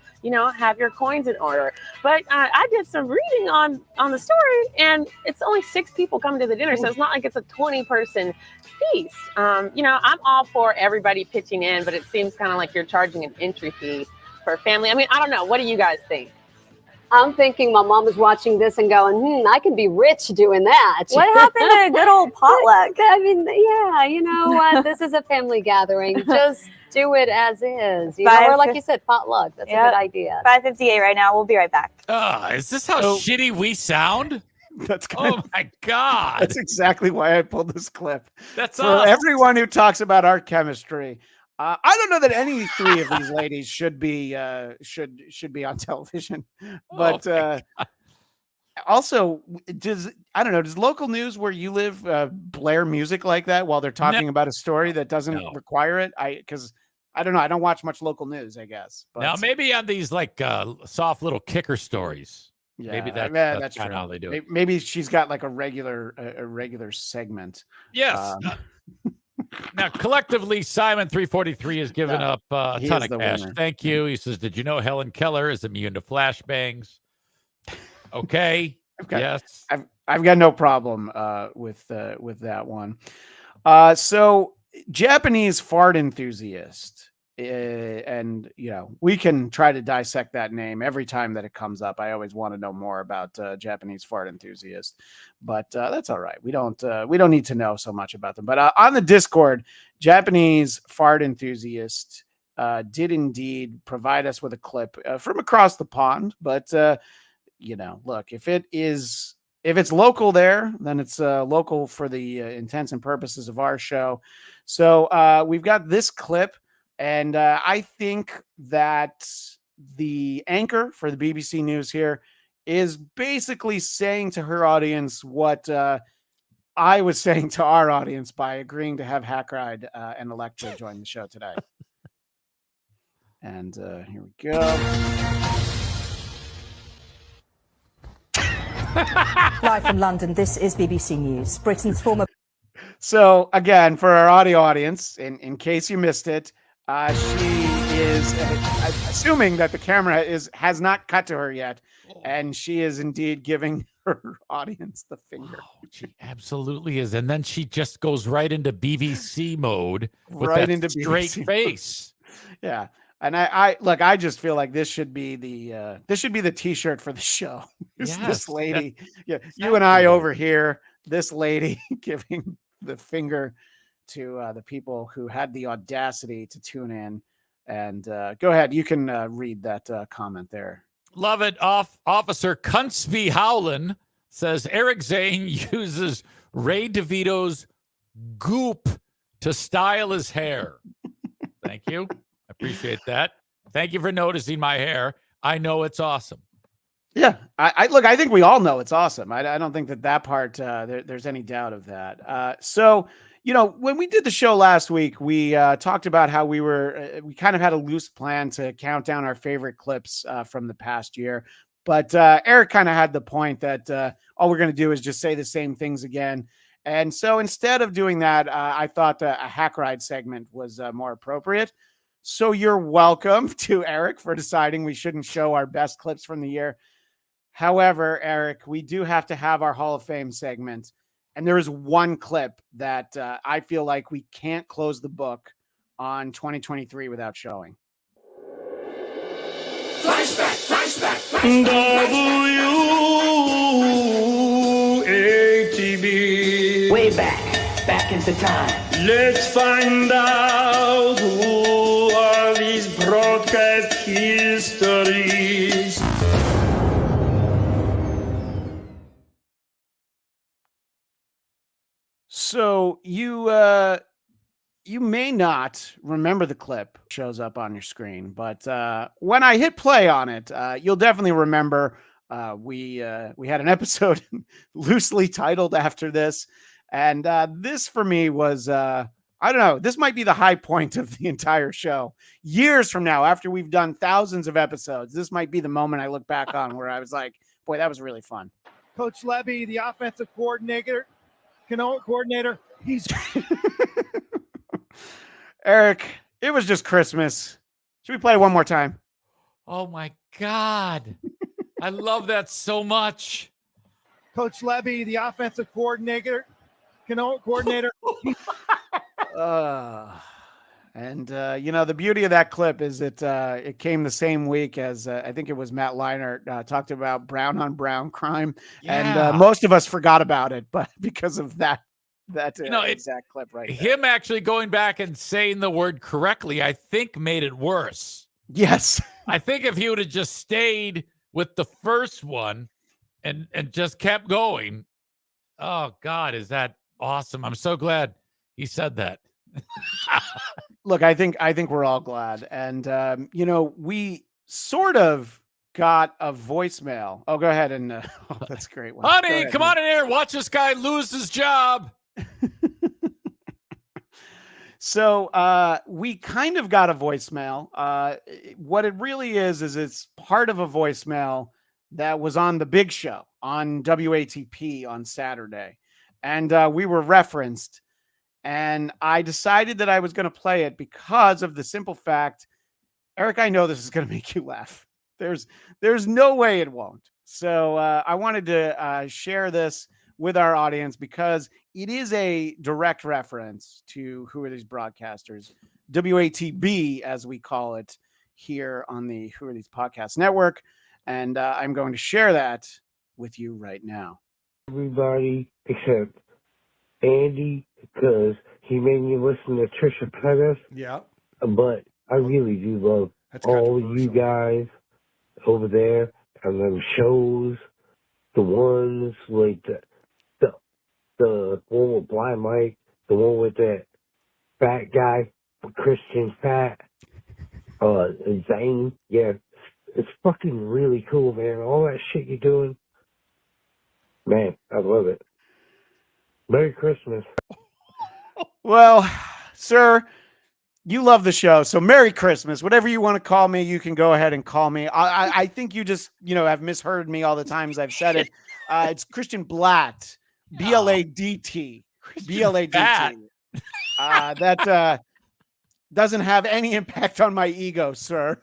have your coins in order. But I did some reading on the story, and it's only 6 people coming to the dinner, so it's not like it's a 20-person feast. I'm all for everybody pitching in, but it seems kind of like you're charging an entry fee for family. I mean, I don't know. What do you guys think? I'm thinking my mom is watching this and going, I can be rich doing that. What happened to a good old potluck? I mean, yeah, you know what? This is a family gathering. Just do it as is. Or like you said, potluck. That's a good idea. 5:58 right now. We'll be right back. Is this how shitty we sound? That's my God. That's exactly why I pulled this clip. That's for us. Everyone who talks about our chemistry. I don't know that any 3 of these ladies should be on television, but also does local news where you live blare music like that while they're talking about a story that doesn't require it? Because I don't know. I don't watch much local news, I guess. But now maybe on these soft little kicker stories. Yeah, maybe that's kind of how they do it. Maybe she's got like a regular segment. Yes. Now, collectively, Simon 343 has given up a ton of cash. Winner. Thank you. He says, "Did you know Helen Keller is immune to flashbangs?" Okay. Yes. I've got no problem with that one. So Japanese fart enthusiast. And we can try to dissect that name every time that it comes up. I always want to know more about Japanese fart enthusiast, but that's all right. We don't need to know so much about them. But on the Discord, Japanese fart enthusiast did indeed provide us with a clip from across the pond. But look, if it's local there, then it's local for the intents and purposes of our show. So we've got this clip. And I think that the anchor for the BBC News here is basically saying to her audience what I was saying to our audience by agreeing to have Hackride and Electra join the show today. And here we go. Live from London, this is BBC News. Britain's former... So, again, for our audio audience, in case you missed it, she is assuming that the camera has not cut to her yet, and she is indeed giving her audience the finger. Oh, she absolutely is, and then she just goes right into BBC mode with right that into straight BBC face. Yeah, and I just feel like this should be the T-shirt for the show. This lady, you and I over here, this lady giving the finger to the people who had the audacity to tune in. And go ahead, you can read that comment there. Love it. Officer Kuntzby Howland says Eric Zane uses Ray DeVito's goop to style his hair. Thank you. I appreciate that. Thank you for noticing my hair. I know it's awesome. Yeah, I think we all know it's awesome. I don't think that part there's any doubt of that. So when we did the show last week, we talked about how we kind of had a loose plan to count down our favorite clips from the past year. But Eric kind of had the point that all we're going to do is just say the same things again. And so instead of doing that, I thought a Hackride segment was more appropriate. So you're welcome to Eric for deciding we shouldn't show our best clips from the year. However, Eric, we do have to have our Hall of Fame segment. And there is one clip that I feel like we can't close the book on 2023 without showing. Flashback. WATB. Way back into time. Let's find out who are these broadcast histories. So you may not remember the clip shows up on your screen, but when I hit play on it, you'll definitely remember we had an episode loosely titled after this, and this for me was I don't know, this might be the high point of the entire show. Years from now, after we've done thousands of episodes, this might be the moment I look back on where I was like, boy, that was really fun. Coach Levy, the offensive coordinator, he's Eric, it was just Christmas. Should we play one more time? Oh my God. I love that so much. Coach Levy, the offensive coordinator. The beauty of that clip is it came the same week as I think it was Matt Leinart talked about brown on brown crime. Yeah. And most of us forgot about it, but because of that exact clip right there. Him actually going back and saying the word correctly, I think made it worse. Yes. I think if he would have just stayed with the first one and just kept going. Oh God, is that awesome. I'm so glad he said that. Look, I think we're all glad. And we sort of got a voicemail. Oh, go ahead and that's a great one. Honey, come on in here. Watch this guy lose his job. So we kind of got a voicemail. What it really is it's part of a voicemail that was on the big show on WATP on Saturday. And we were referenced. And I decided that I was going to play it because of the simple fact, Eric, I know this is going to make you laugh. There's no way it won't. So I wanted to share this with our audience because it is a direct reference to Who Are These Broadcasters, WATB, as we call it here on the Who Are These Podcast Network. And I'm going to share that with you right now. Everybody except Andy, because he made me listen to Trisha Pettis. Yeah. But I really do love all you guys over there and them shows, the ones like the one with Blind Mike, the one with that fat guy, Christian Fat, Zane. Yeah, it's fucking really cool, man. All that shit you're doing, man, I love it. Merry Christmas. Well, sir, you love the show, so Merry Christmas. Whatever you want to call me, you can go ahead and call me. I think you just, have misheard me all the times I've said it. It's Christian Bladt, BLADT, BLADT. That doesn't have any impact on my ego, sir.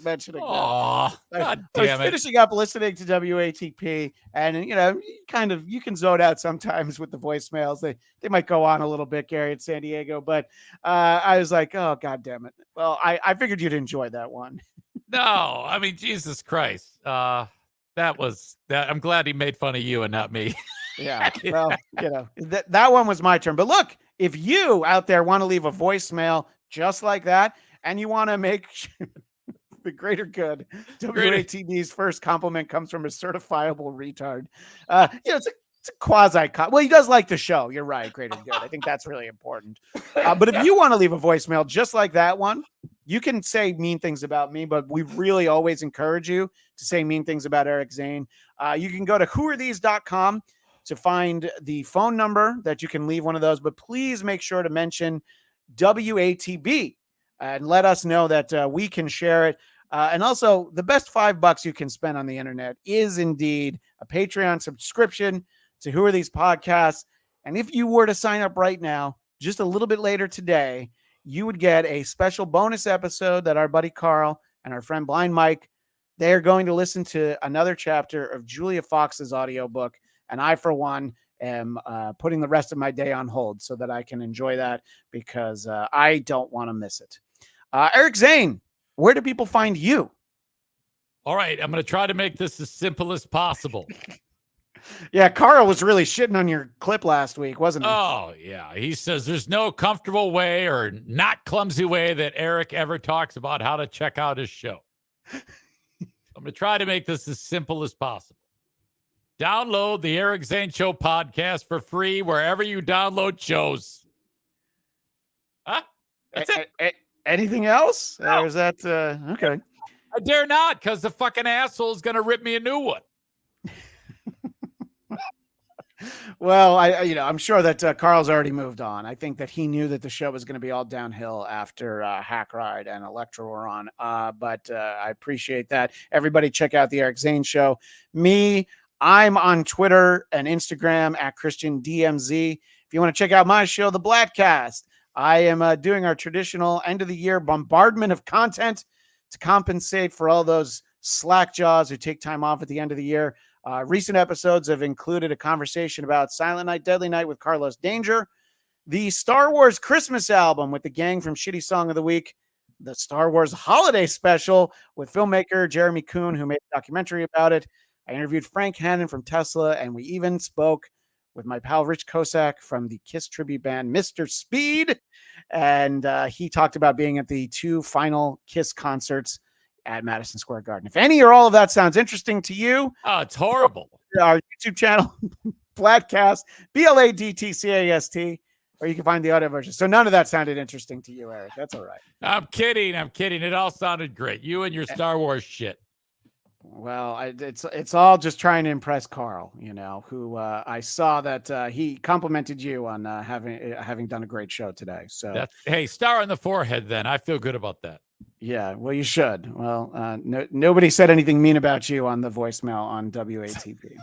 Mentioning that. God damn it. I was finishing up listening to WATP, and you can zone out sometimes with the voicemails. They might go on a little bit, Gary, in San Diego, but I was like, oh God damn it. Well, I figured you'd enjoy that one. No, I mean, Jesus Christ. That was that. I'm glad he made fun of you and not me. Yeah. Well, that one was my turn. But look, if you out there want to leave a voicemail just like that, and you want to make the greater good, WATB's first compliment comes from a certifiable retard. It's a quasi. Well, he does like the show. You're right. Greater good. I think that's really important. But if you want to leave a voicemail just like that one, you can say mean things about me, but we really always encourage you to say mean things about Eric Zane. You can go to whoarethese.com to find the phone number that you can leave one of those, but please make sure to mention WATB and let us know that we can share it. And also, the best $5 you can spend on the internet is indeed a Patreon subscription to Who Are These Podcasts. And if you were to sign up right now, just a little bit later today, you would get a special bonus episode that our buddy Carl and our friend Blind Mike, they are going to listen to another chapter of Julia Fox's audiobook. And I, for one, am putting the rest of my day on hold so that I can enjoy that because I don't want to miss it. Eric Zane, where do people find you? All right, I'm going to try to make this as simple as possible. Yeah, Carl was really shitting on your clip last week, wasn't he? Oh, yeah. He says there's no comfortable way or not clumsy way that Eric ever talks about how to check out his show. I'm going to try to make this as simple as possible. Download the Eric Zane Show podcast for free wherever you download shows. Huh? That's it. Anything else? No. Or is that okay? I dare not, because the fucking asshole is going to rip me a new one. Well, I'm sure that Carl's already moved on. I think that he knew that the show was going to be all downhill after Hackride and Electra were on. But I appreciate that. Everybody check out the Eric Zane Show. I'm on Twitter and Instagram at Christian DMZ. If you want to check out my show, The Blattcast, I am doing our traditional end of the year bombardment of content to compensate for all those slack jaws who take time off at the end of the year. Recent episodes have included a conversation about Silent Night, Deadly Night with Carlos Danger, the Star Wars Christmas album with the gang from Shitty Song of the Week, the Star Wars Holiday Special with filmmaker Jeremy Kuhn, who made a documentary about it. I interviewed Frank Hannon from Tesla, and we even spoke with my pal Rich Kosak from the Kiss tribute band Mr. Speed, and he talked about being at the 2 final Kiss concerts at Madison Square Garden. If any or all of that sounds interesting to you, it's horrible. Our YouTube channel, Blattcast, BLADTCAST, or you can find the audio version. So none of that sounded interesting to you, Eric. That's all right. I'm kidding. It all sounded great. You and your Star Wars shit. Well, it's all just trying to impress Carl, who I saw that he complimented you on having done a great show today. So hey, star on the forehead. Then I feel good about that. Yeah, well, you should. Well, nobody said anything mean about you on the voicemail on WATP.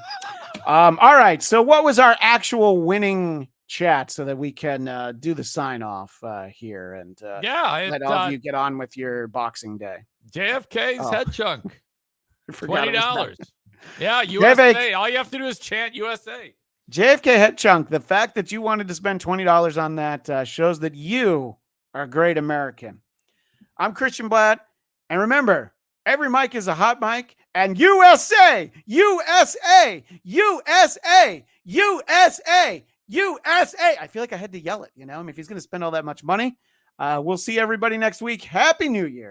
All right. So what was our actual winning chat so that we can do the sign off here and let all of you get on with your Boxing Day? JFK's head chunk. $20. Yeah, USA. JFK. All you have to do is chant USA. JFK head chunk. The fact that you wanted to spend $20 on that shows that you are a great American. I'm Christian Bladt, and remember, every mic is a hot mic, and USA, USA, USA, USA, USA. I feel like I had to yell it, if he's going to spend all that much money. We'll see everybody next week. Happy New Year.